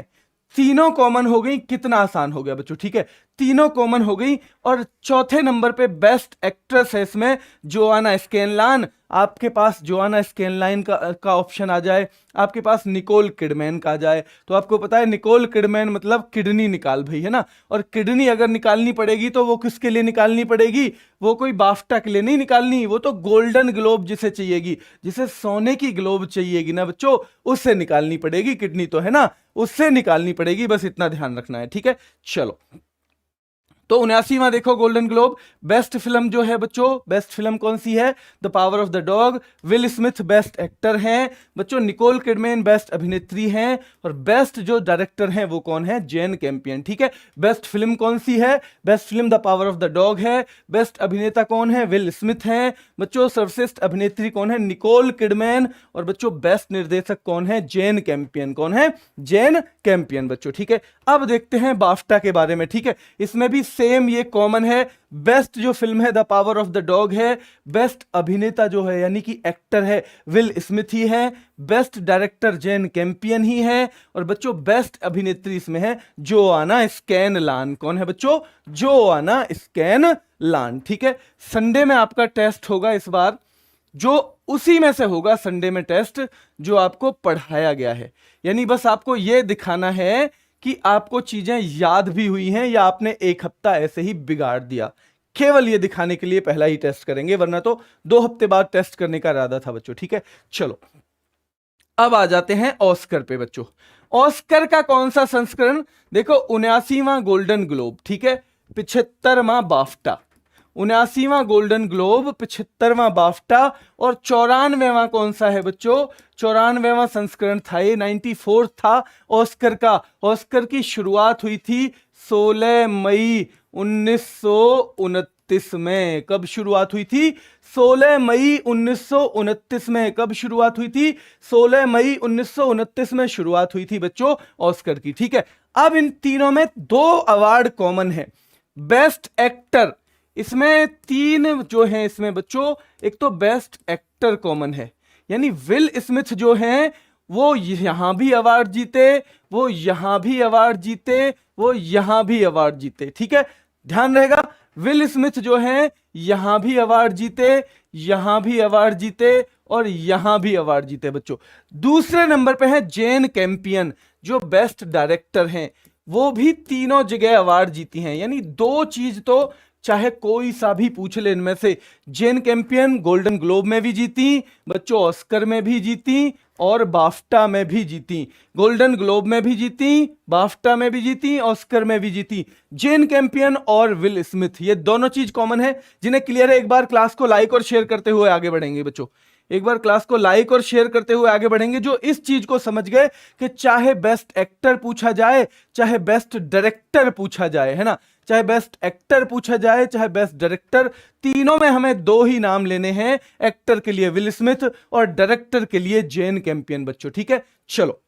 तीनों कॉमन हो गई, कितना आसान हो गया बच्चों, ठीक है, तीनों कॉमन हो गई। और चौथे नंबर पे बेस्ट एक्ट्रेस है इसमें जोआना स्कैनलान। आपके पास जोआना स्कैनलाइन का ऑप्शन आ जाए, आपके पास निकोल किडमैन का आ जाए, तो आपको पता है निकोल किडमैन मतलब किडनी निकाल भाई, है ना। और किडनी अगर निकालनी पड़ेगी तो वो किसके लिए निकालनी पड़ेगी? वो कोई बाफ्टा के लिए नहीं निकालनी, वो तो गोल्डन ग्लोब जिसे चाहिएगी, जिसे सोने की ग्लोब चाहिएगी ना बच्चों, उससे निकालनी पड़ेगी किडनी, तो है ना, उससे निकालनी पड़ेगी, बस इतना ध्यान रखना है, ठीक है। चलो, तो 79वां देखो गोल्डन ग्लोब। बेस्ट फिल्म जो है बच्चों, बेस्ट फिल्म कौन सी है? The power of the dog. Will Smith best actor हैं बच्चों, निकोल किडमैन बेस्ट अभिनेत्री हैं, और बेस्ट जो डायरेक्टर हैं वो कौन है? जेन कैंपियन, ठीक है। बेस्ट फिल्म कौन सी है? Best film the power of the dog है। बेस्ट अभिनेता कौन है? विल स्मिथ हैं बच्चों। सर्वश्रेष्ठ अभिनेत्री कौन है? Nicole Kidman. और बच्चों बेस्ट निर्देशक कौन है? जेन कैंपियन। कौन है? जेन कैंपियन बच्चों, ठीक है। अब देखते हैं बाफ्टा के बारे में, ठीक है। इसमें भी सेम ये कॉमन है, बेस्ट जो फिल्म है the power of the dog है, बेस्ट अभिनेता जो है यानी कि एक्टर है विल स्मिथ ही है, बेस्ट डायरेक्टर जेन कैंपियन ही है, और बच्चों बेस्ट अभिनेत्री इसमें है जोआना स्कैनलान। कौन है बच्चों? जोआना स्कैनलान, ठीक है। संडे में आपका टेस्ट होगा इस बार, जो उसी में से होगा संडे में टेस्ट जो आपको पढ़ाया गया है, यानी बस आपको यह दिखाना है कि आपको चीजें याद भी हुई हैं या आपने एक हफ्ता ऐसे ही बिगाड़ दिया। केवल ये दिखाने के लिए पहला ही टेस्ट करेंगे, वरना तो 2 हफ्ते बाद टेस्ट करने का इरादा था बच्चों, ठीक है। चलो अब आ जाते हैं ऑस्कर पे बच्चों। ऑस्कर का कौन सा संस्करण? देखो 79वां गोल्डन ग्लोब, ठीक है, 75वां बाफ्टा। 79वां गोल्डन ग्लोब, 75वां बाफ्टा, और 94वां कौन सा है बच्चों? 94वां संस्करण था ये, 94 था ऑस्कर का। ऑस्कर की शुरुआत हुई थी 16 मई 1929 1929 में। कब शुरुआत हुई थी? 16 मई 1929 में। कब शुरुआत हुई थी? 16 मई 1929 में शुरुआत हुई थी बच्चों ऑस्कर की। ठीक है, अब इन तीनों में 2 अवार्ड कॉमन है। बेस्ट एक्टर, इसमें 3 जो हैं इसमें बच्चों, एक तो बेस्ट एक्टर कॉमन है, यानी विल स्मिथ जो हैं वो यहां भी अवार्ड जीते, वो यहां भी अवार्ड जीते, वो यहां भी अवार्ड जीते। ठीक है, ध्यान रहेगा, विल स्मिथ जो हैं यहां भी अवार्ड जीते, यहां भी अवार्ड जीते और यहां भी अवार्ड जीते बच्चों। दूसरे नंबर पे है जेन कैंपियन जो बेस्ट डायरेक्टर हैं, वो भी तीनों जगह अवार्ड जीती हैं। यानी 2 चीज तो चाहे कोई सा भी पूछ ले इनमें से, जेन कैंपियन गोल्डन ग्लोब में भी जीती बच्चों, ऑस्कर में भी जीती और बाफ्टा में भी जीती। गोल्डन ग्लोब में भी जीती, बाफ्टा में भी जीती, ऑस्कर में भी जीती। जेन कैंपियन और विल स्मिथ, ये दोनों चीज कॉमन है। जिन्हें क्लियर है एक बार क्लास को लाइक और शेयर करते हुए आगे बढ़ेंगे बच्चों। एक बार क्लास को लाइक और शेयर करते हुए आगे बढ़ेंगे जो इस चीज को समझ गए कि चाहे बेस्ट एक्टर पूछा जाए, चाहे बेस्ट डायरेक्टर पूछा जाए, है ना, चाहे बेस्ट एक्टर पूछा जाए, चाहे बेस्ट डायरेक्टर, तीनों में हमें 2 ही नाम लेने हैं। एक्टर के लिए विल स्मिथ और डायरेक्टर के लिए जेन कैंपियन बच्चों। ठीक है, चलो,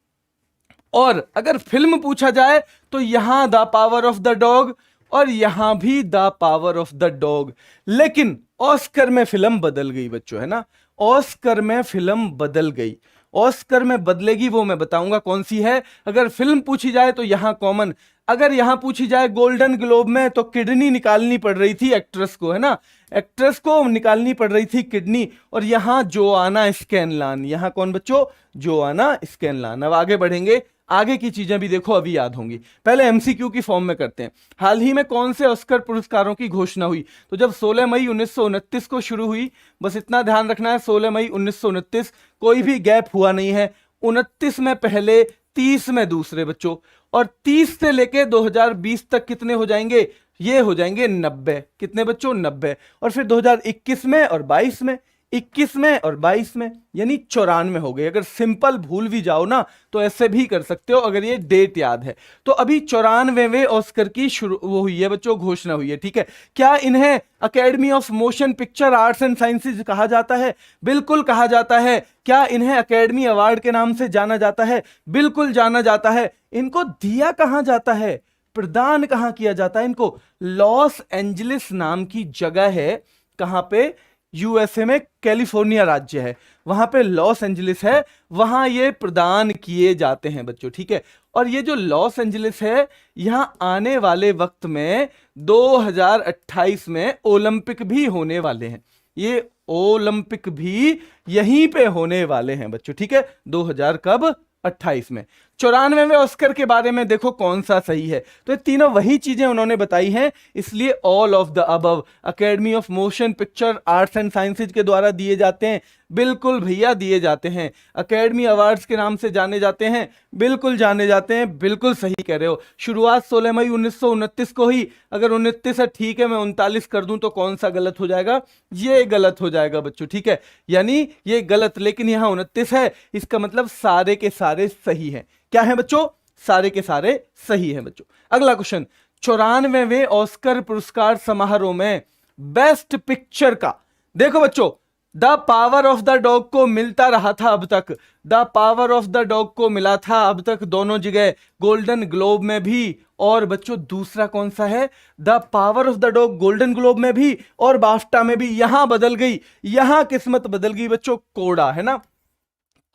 और अगर फिल्म पूछा जाए तो यहां the power of the dog और यहां भी the power of the dog. लेकिन ऑस्कर में फिल्म बदल गई बच्चों, है ना, ऑस्कर में फिल्म बदल गई। ऑस्कर में बदलेगी वो मैं बताऊंगा कौन सी है। अगर फिल्म पूछी जाए तो यहां कॉमन, अगर यहां पूछी जाए गोल्डन ग्लोब में तो किडनी निकालनी पड़ रही थी एक्ट्रेस को, है ना, एक्ट्रेस को निकालनी पड़ रही थी किडनी, और यहां जोआना स्कैनलान, यहां कौन बच्चों? Joanna Scanlan. अब आगे बढ़ेंगे, आगे की चीजें भी देखो अभी याद होंगी। पहले एमसीक्यू की फॉर्म में करते हैं। हाल ही में कौन से ऑस्कर पुरस्कारों की घोषणा हुई? तो जब 16 मई 1929 को शुरू हुई, बस इतना ध्यान रखना है, 16 मई 1929, कोई भी गैप हुआ नहीं है। 29 में पहले, 30 में दूसरे बच्चों, और 30 से लेके 2020 तक कितने हो जाएंगे? ये हो जाएंगे 90। कितने बच्चों? 90। और फिर 2021 में और 22 में, 21 में और 22 में, यानी 94 हो गए। अगर सिंपल भूल भी जाओ ना तो ऐसे भी कर सकते हो अगर ये डेट याद है। तो अभी 94वें ऑस्कर की शुरू वो हुई है बच्चों, घोषणा हुई है। ठीक है, क्या इन्हें academy of motion picture arts and sciences कहा जाता है? बिल्कुल कहा जाता है। क्या इन्हें अकेडमी अवार्ड के नाम से जाना जाता है? बिल्कुल जाना जाता है। इनको दिया कहां जाता है, प्रदान कहां किया जाता है इनको? लॉस एंजलिस नाम की जगह है। कहां पे? यूएसए में कैलिफोर्निया राज्य है, वहां पे लॉस एंजलिस है, वहां ये प्रदान किए जाते हैं बच्चों। ठीक है, और ये जो लॉस एंजलिस है, यहां आने वाले वक्त में 2028 में ओलंपिक भी होने वाले हैं। ये ओलंपिक भी यहीं पे होने वाले हैं बच्चों। ठीक है, 2000 कब? 28 में। 94वें ऑस्कर के बारे में देखो कौन सा सही है। तो ये तीनों वही चीजें उन्होंने बताई हैं, इसलिए all of the above academy of motion picture arts and sciences के द्वारा दिए जाते हैं। बिल्कुल भैया दिए जाते हैं। अकेडमी अवार्ड्स के नाम से जाने जाते हैं, बिल्कुल जाने जाते हैं, बिल्कुल सही कह रहे हो। शुरुआत 16 मई 1929 को ही, अगर 29 है ठीक है, मैं 39 कर दूं तो कौन सा गलत हो जाएगा? ये गलत हो जाएगा बच्चों। ठीक है, यानी ये गलत, लेकिन यहां 29 है, इसका मतलब सारे के सारे सही हैं। क्या है बच्चों? सारे के सारे सही हैं बच्चों। अगला क्वेश्चन, 94वें ऑस्कर पुरस्कार समारोह में बेस्ट पिक्चर का, देखो बच्चों, the power of the dog को मिलता रहा था अब तक, the power of the dog को मिला था अब तक दोनों जगह, गोल्डन ग्लोब में भी, और बच्चों दूसरा कौन सा है? The power of the dog golden globe में भी और बाफ्टा में भी। यहां बदल गई, यहां किस्मत बदल गई बच्चों, कोडा, है ना,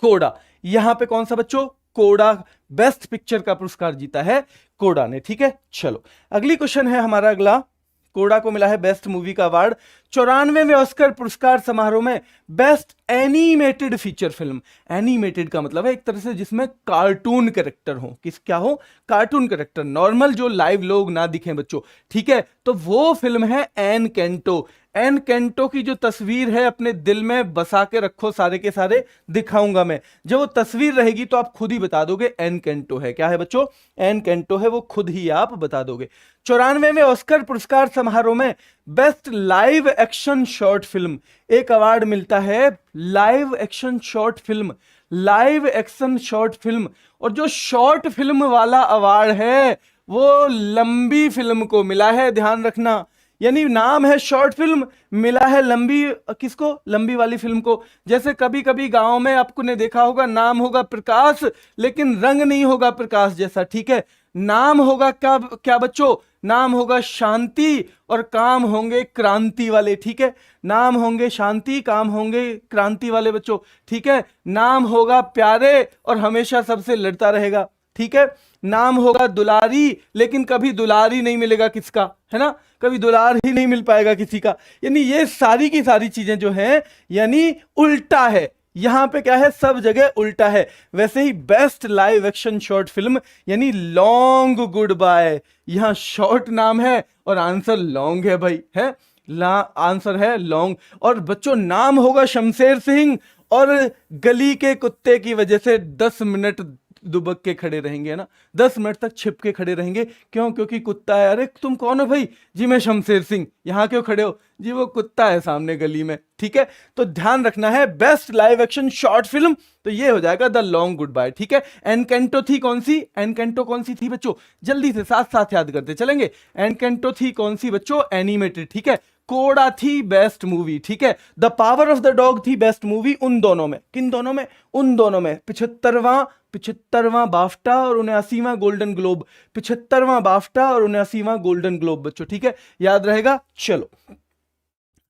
कोडा। यहां पे कौन सा बच्चों? कोडा बेस्ट पिक्चर का पुरस्कार जीता है कोडा ने। ठीक है, चलो अगली क्वेश्चन है हमारा अगला, कोडा को मिला है बेस्ट मूवी का अवार्ड। 94वें ऑस्कर पुरस्कार समारोह में best animated feature film, animated का मतलब है एक तरह से जिसमें कार्टून कैरेक्टर हो, किस क्या हो? कार्टून कैरेक्टर, नॉर्मल जो लाइव लोग ना दिखें बच्चों। ठीक है, तो वो फिल्म है एनकेंटो। एनकेंटो की जो तस्वीर है अपने दिल में बसा के रखो, सारे के सारे दिखाऊंगा मैं। जब वो तस्वीर रहेगी तो आप खुद ही बता दोगे एनकेंटो है। क्या है बच्चों? एनकेंटो है, वो खुद ही आप बता दोगे। 94वें ऑस्कर पुरस्कार समारोह में best live action short film, एक अवार्ड मिलता है live action short film, live action short film. और जो शॉर्ट फिल्म वाला अवार्ड है वो लंबी फिल्म को मिला है, ध्यान रखना। यानी नाम है शॉर्ट फिल्म, मिला है लंबी, किसको, लंबी वाली फिल्म को। जैसे कभी कभी गांव में आपको ने देखा होगा, नाम होगा प्रकाश लेकिन रंग नहीं होगा प्रकाश जैसा, ठीक है। नाम होगा क्या क्या बच्चों, नाम होगा शांति और काम होंगे क्रांति वाले, ठीक है। नाम होंगे शांति, काम होंगे क्रांति वाले बच्चों, ठीक है। नाम होगा प्यारे और हमेशा सबसे लड़ता रहेगा, ठीक है। नाम होगा दुलारी लेकिन कभी दुलारी नहीं मिलेगा किसका, है ना, कभी दुलार ही नहीं मिल पाएगा किसी का। यानी ये सारी की सारी चीजें जो हैं यानी उल्टा है, यहां पे क्या है, सब जगह उल्टा है। वैसे ही best live action short film यानी लॉन्ग गुड बाय, यहां शॉर्ट नाम है और आंसर लॉन्ग है भाई, है आंसर है लॉन्ग। और बच्चों नाम होगा शमशेर सिंह और गली के कुत्ते की वजह से 10 मिनट दुबक के खड़े रहेंगे, है ना, 10 मिनट तक छिप के खड़े रहेंगे। क्यों, क्योंकि कुत्ता है। अरे तुम कौन हो भाई, जी मैं शमशेर सिंह, यहां क्यों खड़े हो, जी वो कुत्ता है सामने गली में, ठीक है। तो ध्यान रखना है best live action short film, तो ये हो जाएगा द लॉन्ग गुड बाय, ठीक है। एनकेंटो थी कौन सी, एनकेंटो कौन सी थी बच्चों, जल्दी से साथ साथ याद करते चलेंगे। एनकेंटो थी कौन सी बच्चों, एनिमेटेड, ठीक है। कोड़ा थी बेस्ट मूवी, ठीक है। The power of the dog थी बेस्ट मूवी, उन दोनों में, किन दोनों में, उन दोनों में। 75वां बाफ्टा और 79वां गोल्डन ग्लोब, 75वां बाफ्टा और 79वां गोल्डन ग्लोब बच्चों, ठीक है, याद रहेगा। चलो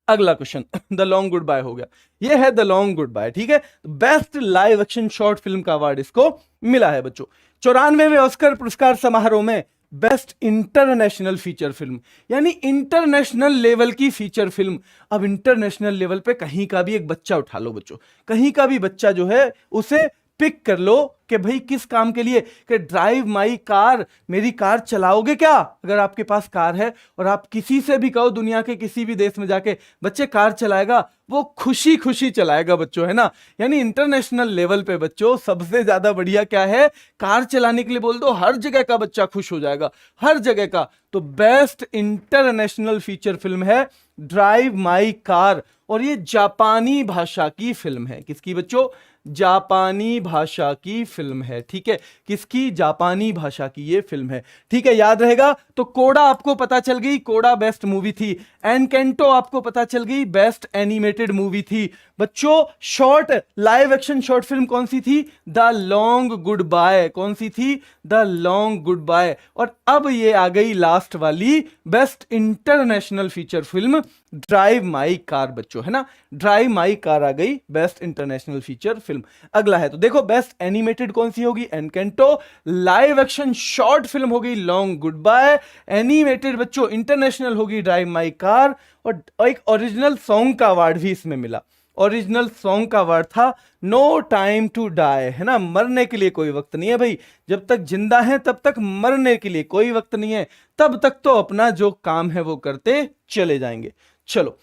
अगला question, the long goodbye हो गया, ये है द लॉन्ग गुड बाय, ठीक है। Best live action short film का अवार्ड इसको मिला है बच्चों। 94वें ऑस्कर पुरस्कार समारोह में बेस्ट इंटरनेशनल फीचर फिल्म, यानी इंटरनेशनल लेवल की फीचर फिल्म। अब इंटरनेशनल लेवल पे कहीं का भी एक बच्चा उठा लो बच्चों, कहीं का भी बच्चा जो है उसे पिक कर लो कि भाई किस काम के लिए, कि ड्राइव माई कार, मेरी कार चलाओगे क्या। अगर आपके पास कार है और आप किसी से भी कहो दुनिया के किसी भी देश में जाके बच्चे कार चलाएगा, वो खुशी खुशी चलाएगा बच्चों, है ना। यानी इंटरनेशनल लेवल पे बच्चों सबसे ज्यादा बढ़िया क्या है, कार चलाने के लिए बोल दो, हर जगह का बच्चा खुश हो जाएगा, हर जगह का। तो बेस्ट इंटरनेशनल फीचर फिल्म है ड्राइव माई कार, और ये जापानी भाषा की फिल्म है। किसकी बच्चों, जापानी भाषा की फिल्म है, ठीक है। किसकी, जापानी भाषा की ये फिल्म है, ठीक है, याद रहेगा। तो कोड़ा आपको पता चल गई, कोड़ा बेस्ट मूवी थी। एनकेंटो आपको पता चल गई बेस्ट एनिमेटेड मूवी थी बच्चों। Short live action short film कौन सी थी, द लॉन्ग गुड बाय, कौन सी थी, द लॉन्ग गुड बाय। और अब ये आ गई लास्ट वाली best international feature film drive my car बच्चों, है ना, ड्राइव माई कार आ गई बेस्ट इंटरनेशनल फीचर फिल्म। अगला है तो देखो बेस्ट एनिमेटेड कौन सी होगी, एनकेंटो। लाइव एक्शन शॉर्ट फिल्म होगी लॉन्ग गुड बाय। एनिमेटेड बच्चों इंटरनेशनल होगी ड्राइव माई कार। और एक ओरिजिनल सॉन्ग का अवार्ड भी इसमें मिला, ओरिजिनल सॉन्ग का अवार्ड था नो टाइम टू डाई, है ना, मरने के लिए कोई वक्त नहीं है भाई, जब तक जिंदा है तब तक मरने के लिए कोई वक्त नहीं है, तब तक तो अपना जो काम है वो करते चले जाएंगे। चलो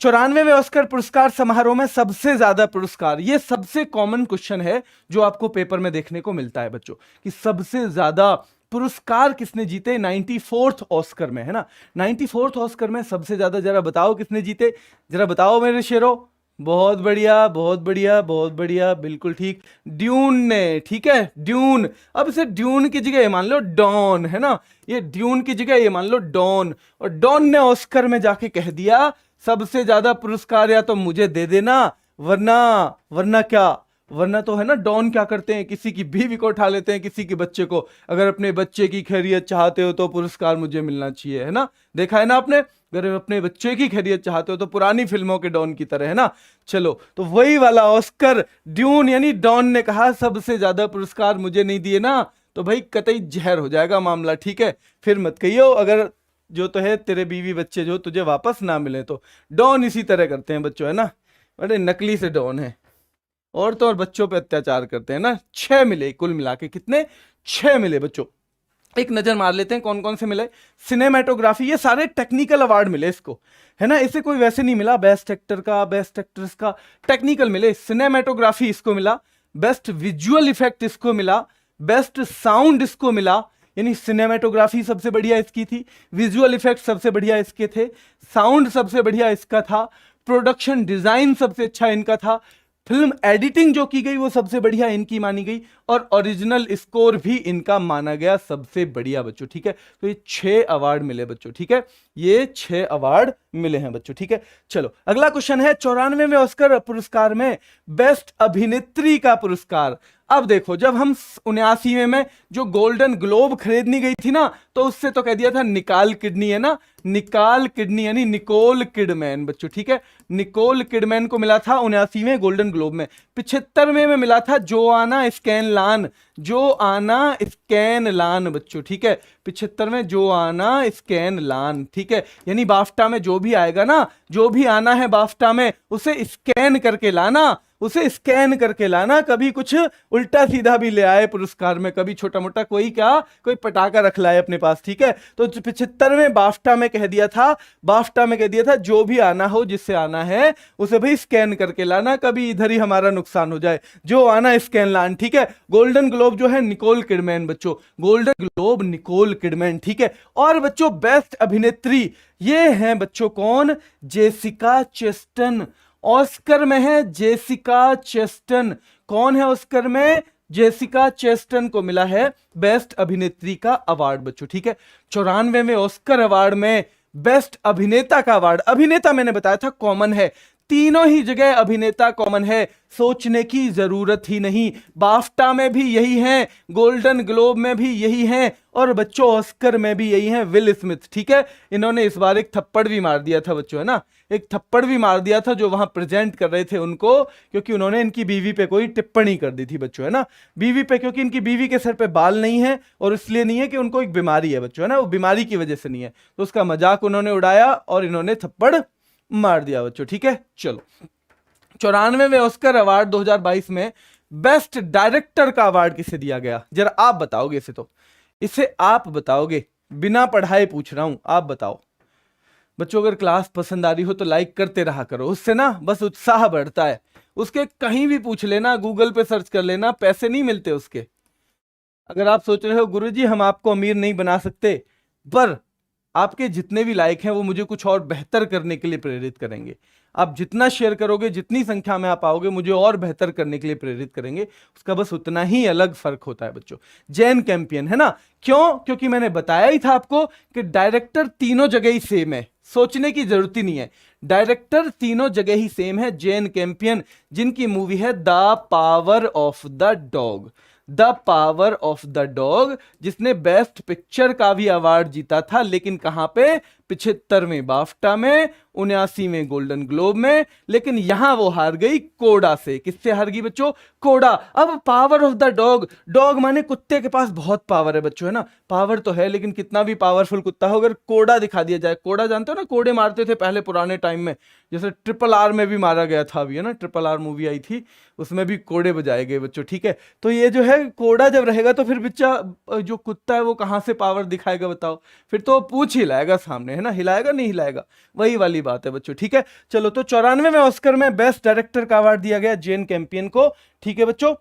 94वें ऑस्कर पुरस्कार समारोह में सबसे ज्यादा पुरस्कार, ये सबसे कॉमन क्वेश्चन है जो आपको पेपर में देखने को मिलता है बच्चों, कि सबसे ज्यादा पुरस्कार किसने जीते 94th ऑस्कर में, है ना। 94th ऑस्कर में सबसे ज्यादा, जरा बताओ किसने जीते, जरा बताओ मेरे शेरों। बहुत बढ़िया, बहुत बढ़िया, बहुत बढ़िया, बिल्कुल ठीक, ड्यून ने, ठीक है, ड्यून। अब इसे ड्यून की जगह ये मान लो डॉन, है ना, ये ड्यून की जगह ये मान लो डॉन। और डॉन ने ऑस्कर में जाके कह दिया सबसे ज्यादा पुरस्कार या तो मुझे दे देना, वरना क्या, वरना तो है ना, डॉन क्या करते हैं, किसी की बीवी को उठा लेते हैं, किसी के बच्चे को। अगर अपने बच्चे की खैरियत चाहते हो तो पुरस्कार मुझे मिलना चाहिए, है ना, देखा है ना आपने। अगर अपने बच्चे की खैरियत चाहते हो तो पुरानी फिल्मों के डॉन की तरह, है ना। चलो तो वही वाला ऑस्कर ड्यून यानी डॉन ने कहा सबसे ज्यादा पुरस्कार मुझे नहीं दिए ना तो भाई कतई जहर हो जाएगा मामला, ठीक है। फिर मत कहियो अगर जो तो है तेरे बीवी बच्चे जो तुझे वापस ना मिले तो। डॉन इसी तरह करते हैं बच्चों, है ना, बड़े नकली से डॉन है, और तो और बच्चों पे अत्याचार करते हैं ना। 6 मिले कुल मिला के, कितने, 6 मिले बच्चों। एक नजर मार लेते हैं कौन कौन से मिले। सिनेमेटोग्राफी, ये सारे टेक्निकल अवार्ड मिले इसको, है ना, इसे कोई वैसे नहीं मिला बेस्ट एक्टर का, बेस्ट एक्ट्रेस का, टेक्निकल मिले। सिनेमेटोग्राफी इसको मिला, बेस्ट विजुअल इफेक्ट इसको मिला, बेस्ट साउंड इसको मिला, यानी सिनेमेटोग्राफी सबसे बढ़िया इसकी थी, विजुअल इफेक्ट सबसे बढ़िया इसके थे, साउंड सबसे बढ़िया इसका था, प्रोडक्शन डिजाइन सबसे अच्छा इनका था, फिल्म एडिटिंग जो की गई वो सबसे बढ़िया इनकी मानी गई, और ओरिजिनल स्कोर भी इनका माना गया सबसे बढ़िया बच्चों, ठीक है। तो ये 6 अवार्ड मिले बच्चों, ठीक है, ये 6 अवार्ड मिले हैं बच्चों, ठीक है। चलो अगला क्वेश्चन है 94वें ऑस्कर पुरस्कार में बेस्ट अभिनेत्री का पुरस्कार। अब देखो, जब हम 79वें में जो गोल्डन ग्लोब खरीदनी गई थी ना, तो उससे तो कह दिया था निकाल किडनी, है ना, निकाल किडनी, यानी निकोल किडमैन बच्चों, ठीक है। निकोल किडमैन को मिला था 79वें गोल्डन ग्लोब में। 75वें में मिला था जोआना स्कैनलान, जोआना स्कैनलान बच्चों, ठीक है। 75 में जोआना स्कैनलान, ठीक है। यानी बाफ्टा में जो भी आएगा ना, जो भी आना है बाफ्टा में, उसे स्कैन करके लाना, उसे स्कैन करके लाना। कभी कुछ उल्टा सीधा भी ले आए पुरस्कार में, कभी छोटा मोटा कोई क्या, कोई पटाखा रख लाए अपने पास, ठीक है। तो 75वें बाफ्टा में कह दिया था, बाफ्टा में कह दिया था जो भी आना हो, जिससे आना है उसे भाई स्कैन करके लाना, कभी इधर ही हमारा नुकसान हो जाए। जो आना स्कैन लान, ठीक है। गोल्डन ग्लोब जो है निकोल किडमैन बच्चों, गोल्डन ग्लोब निकोल किडमैन, ठीक है। और बच्चों बेस्ट अभिनेत्री ये हैं बच्चों कौन, जेसिका चेस्टन। ऑस्कर में है जेसिका चेस्टन। कौन है ऑस्कर में, जेसिका चेस्टन को मिला है बेस्ट अभिनेत्री का अवार्ड बच्चों, ठीक है। 94वें में ऑस्कर अवार्ड में बेस्ट अभिनेता का अवार्ड, अभिनेता मैंने बताया था कॉमन है, तीनों ही जगह अभिनेता कॉमन है, सोचने की जरूरत ही नहीं। बाफ्टा में भी यही है, गोल्डन ग्लोब में भी यही है, और बच्चों ऑस्कर में भी यही है, विल स्मिथ, ठीक है। इन्होंने इस बार एक थप्पड़ भी मार दिया था बच्चों, है ना, एक थप्पड़ भी मार दिया था जो वहां प्रेजेंट कर रहे थे उनको, क्योंकि उन्होंने इनकी बीवी पे कोई टिप्पणी कर दी थी बच्चों, है ना, बीवी पे, क्योंकि इनकी बीवी के सर पे बाल नहीं है, और इसलिए नहीं है कि उनको एक बीमारी है बच्चों, है ना, वो बीमारी की वजह से नहीं है, तो उसका मजाक उन्होंने उड़ाया और इन्होंने थप्पड़ मार दिया बच्चों, ठीक है। चलो 94वें ऑस्कर अवार्ड 2022 में बेस्ट डायरेक्टर का अवार्ड किसे दिया गया, जरा आप बताओगे इसे, तो इसे आप बताओगे, बिना पढ़ाए पूछ रहा हूं, आप बताओ बच्चों। अगर क्लास पसंद आ रही हो तो लाइक करते रहा करो, उससे ना बस उत्साह बढ़ता है। उसके कहीं भी पूछ लेना, गूगल पे सर्च कर लेना, पैसे नहीं मिलते उसके। अगर आप सोच रहे हो गुरुजी हम आपको अमीर नहीं बना सकते, पर आपके जितने भी लाइक हैं वो मुझे कुछ और बेहतर करने के लिए प्रेरित करेंगे। आप जितना शेयर करोगे, जितनी संख्या में आप आओगे, मुझे और बेहतर करने के लिए प्रेरित करेंगे, उसका बस उतना ही अलग फर्क होता है बच्चों। जैन कैंपियन, है ना, क्यों, क्योंकि मैंने बताया ही था आपको कि डायरेक्टर तीनों जगह ही सेम है, सोचने की जरूरत ही नहीं है, डायरेक्टर तीनों जगह ही सेम है। जैन कैंपियन, जिनकी मूवी है the power of the dog, the power of the dog, जिसने बेस्ट पिक्चर का भी अवार्ड जीता था, लेकिन कहां पे, 75वें बाफ्टा में, 79वें गोल्डन ग्लोब में, लेकिन यहां वो हार गई कोडा से। किससे हार गई बच्चों, कोडा। अब power of the dog, dog माने कुत्ते के पास बहुत पावर है बच्चों, है ना, पावर तो है, लेकिन कितना भी पावरफुल कुत्ता हो, अगर कोडा दिखा दिया जाए, कोडा जानते हो ना, कोड़े मारते थे पहले पुराने टाइम में, जैसे RRR में भी मारा गया था अभी, है ना, RRR मूवी आई थी, उसमें भी कोड़े बजाए गए बच्चों, ठीक है। तो ये जो है कोड़ा जब रहेगा तो फिर बच्चा जो कुत्ता है वो कहां से पावर दिखाएगा बताओ, फिर तो पूछ ही लाएगा सामने, है ना, हिलाएगा नहीं हिलाएगा, वही वाली बात है बच्चों, ठीक है। चलो तो 94वें ऑस्कर में बेस्ट डायरेक्टर का अवार्ड दिया गया जेन कैंपियन को, ठीक है बच्चों।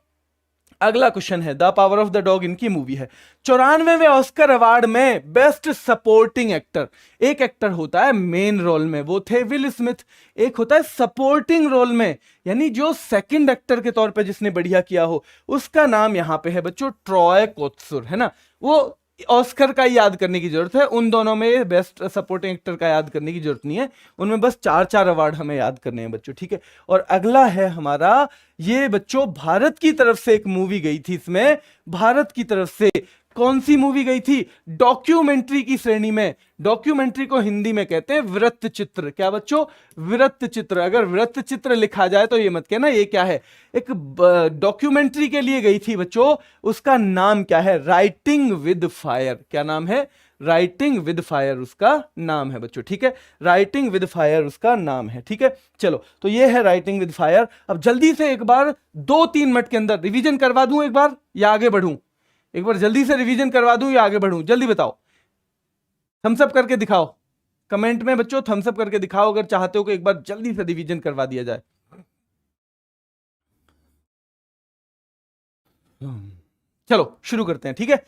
अगला क्वेश्चन है, the power of the dog इनकी मूवी है। 94वें ऑस्कर अवार्ड में बेस्ट सपोर्टिंग एक्टर, एक एक्टर होता है मेन रोल में, वो थे विल स्मिथ, एक होता है सपोर्टिंग रोल में, यानी जो सेकंड एक्टर के तौर पे जिसने बढ़िया किया हो, उसका नाम यहां पे है बच्चों ट्रॉय कोत्सुर, है ना। वो ऑस्कर का याद करने की जरूरत है, उन दोनों में बेस्ट सपोर्टिंग एक्टर का याद करने की जरूरत नहीं है, उनमें बस 4-4 अवार्ड हमें याद करने हैं बच्चों, ठीक है। और अगला है हमारा, ये बच्चों भारत की तरफ से एक मूवी गई थी, इसमें भारत की तरफ से कौन सी मूवी गई थी, डॉक्यूमेंट्री की श्रेणी में। डॉक्यूमेंट्री को हिंदी में कहते हैं वृत्त चित्र, क्या बच्चों, वृत्त चित्र। अगर वृत्त चित्र लिखा जाए तो ये मत कहना ये क्या है, एक डॉक्यूमेंट्री के लिए गई थी बच्चों, उसका नाम क्या है, राइटिंग विद फायर, क्या नाम है, राइटिंग विद फायर उसका नाम है बच्चों, ठीक है, राइटिंग विद फायर उसका नाम है, ठीक है। चलो तो ये है राइटिंग विद फायर। अब जल्दी से एक बार 2-3 मिनट के अंदर रिवीजन करवा दूं एक बार, या आगे बढ़ूं, एक बार जल्दी से रिवीजन करवा दूं या आगे बढ़ूं, जल्दी बताओ, थम्स अप करके दिखाओ कमेंट में बच्चों, थम्स अप करके दिखाओ अगर चाहते हो कि एक बार जल्दी से रिवीजन करवा दिया जाए। चलो शुरू करते हैं, ठीक है।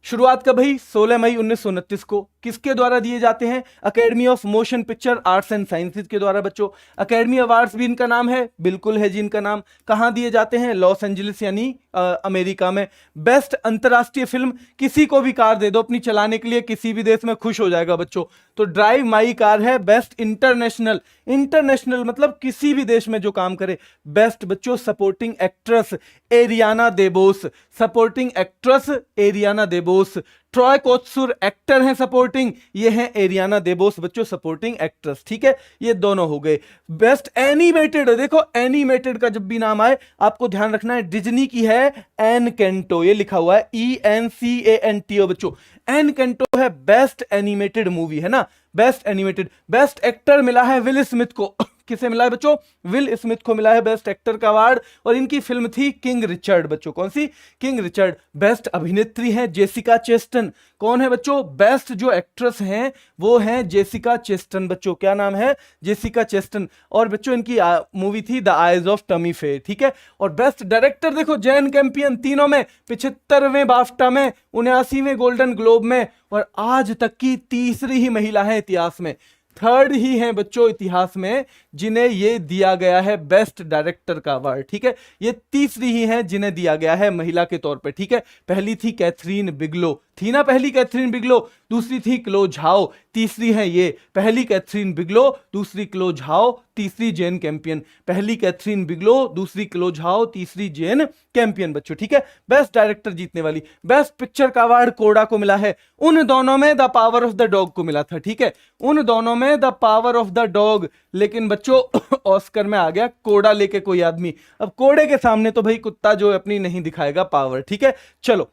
शुरुआत कब हुई? 16 मई 1929 को। किसके द्वारा दिए जाते हैं? Academy of motion picture arts and sciences के द्वारा बच्चों। अकेडमी अवार्ड्स भी इनका नाम है, बिल्कुल है जी इनका नाम। कहां दिए जाते हैं? लॉस एंजलिस यानी अमेरिका में। बेस्ट अंतरराष्ट्रीय फिल्म, किसी को भी कार दे दो अपनी चलाने के लिए, किसी भी देश में खुश हो जाएगा बच्चों, तो ड्राइव माई कार है। बेस्ट इंटरनेशनल, इंटरनेशनल मतलब किसी भी देश में जो काम करे। बेस्ट बच्चों supporting actress Ariana DeBose, supporting actress Ariana DeBose. Troy Kotsur actor हैं सपोर्टिंग, ये हैं एरियाना देबोस बच्चों सपोर्टिंग एक्ट्रेस। ठीक है, ये दोनों हो गए। बेस्ट एनिमेटेड, देखो एनिमेटेड का जब भी नाम आए आपको ध्यान रखना है, डिज्नी की है एन कैंटो, ये लिखा हुआ है ENCANTO बच्चों। एन कैंटो है बेस्ट एनिमेटेड मूवी, है ना, बेस्ट एनिमेटेड। बेस्ट एक्टर मिला है विल स्मिथ को। किसे मिला है बच्चों? विल स्मिथ को मिला है बेस्ट एक्टर का अवार्ड, और इनकी फिल्म थी किंग रिचर्ड बच्चों। कौन सी? King Richard. बेस्ट अभिनेत्री है जेसिका चेस्टन। कौन है बच्चों? बेस्ट जो एक्ट्रेस हैं वो हैं जेसिका चेस्टन बच्चों। क्या नाम है? जेसिका चेस्टन। और बच्चों इनकी मूवी थी द आइज ऑफ टमी फे। ठीक है, और बेस्ट डायरेक्टर देखो जैन कैंपियन, तीनों में, 75वें बाफ्टा में, 79वें गोल्डन ग्लोब में, और आज तक की तीसरी ही महिला है इतिहास में, थर्ड ही हैं बच्चों इतिहास में जिन्हें ये दिया गया है बेस्ट डायरेक्टर का अवार्ड। ठीक है, ये तीसरी ही हैं जिन्हें दिया गया है महिला के तौर पे। ठीक है, पहली थी कैथरीन बिगलो, थी ना पहली कैथरीन बिगलो, दूसरी थी क्लो झाओ, तीसरी है ये। पहली कैथरीन बिगलो, दूसरी क्लो झाओ, तीसरी जेन कैंपियन। पहली कैथरीन बिगलो, दूसरी क्लो झाओ, तीसरी जेन कैंपियन बच्चों। ठीक है, बेस्ट डायरेक्टर जीतने वाली। बेस्ट पिक्चर का अवार्ड कोडा को मिला है, उन दोनों में the power of the dog को मिला था। ठीक है, उन दोनों में the power of the dog, लेकिन बच्चों ऑस्कर में आ गया कोडा लेके कोई आदमी। अब कोडे के सामने तो भाई कुत्ता जो अपनी नहीं दिखाएगा पावर। ठीक है, चलो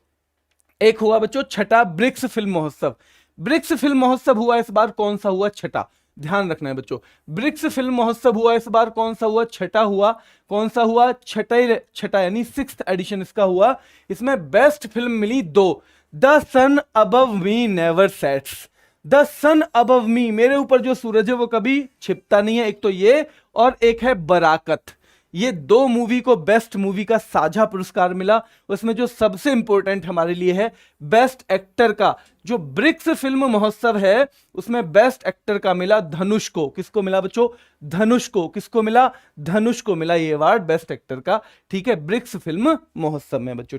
एक हुआ बच्चों छठा ब्रिक्स फिल्म महोत्सव। ब्रिक्स फिल्म महोत्सव हुआ इस बार, कौन सा हुआ? छठा। ध्यान रखना है बच्चों, ब्रिक्स फिल्म महोत्सव हुआ इस बार, कौन सा हुआ? छठा हुआ। कौन सा हुआ? छठा यानी 6th एडिशन इसका हुआ। इसमें बेस्ट फिल्म मिली दो, the sun above me never sets. The sun above me, मेरे ऊपर जो सूरज है वो कभी छिपता नहीं है, एक तो ये, और एक है बराकत। ये दो मूवी को बेस्ट मूवी का साझा पुरस्कार मिला। उसमें जो सबसे इंपॉर्टेंट हमारे लिए है बेस्ट एक्टर का, जो ब्रिक्स फिल्म महोत्सव है उसमें बेस्ट एक्टर का मिला धनुष को। किसको मिला बच्चों? धनुष को। किसको मिला? धनुष को मिला ये अवार्ड बेस्ट एक्टर का। ठीक है, ब्रिक्स फिल्म महोत्सव में बच्चों।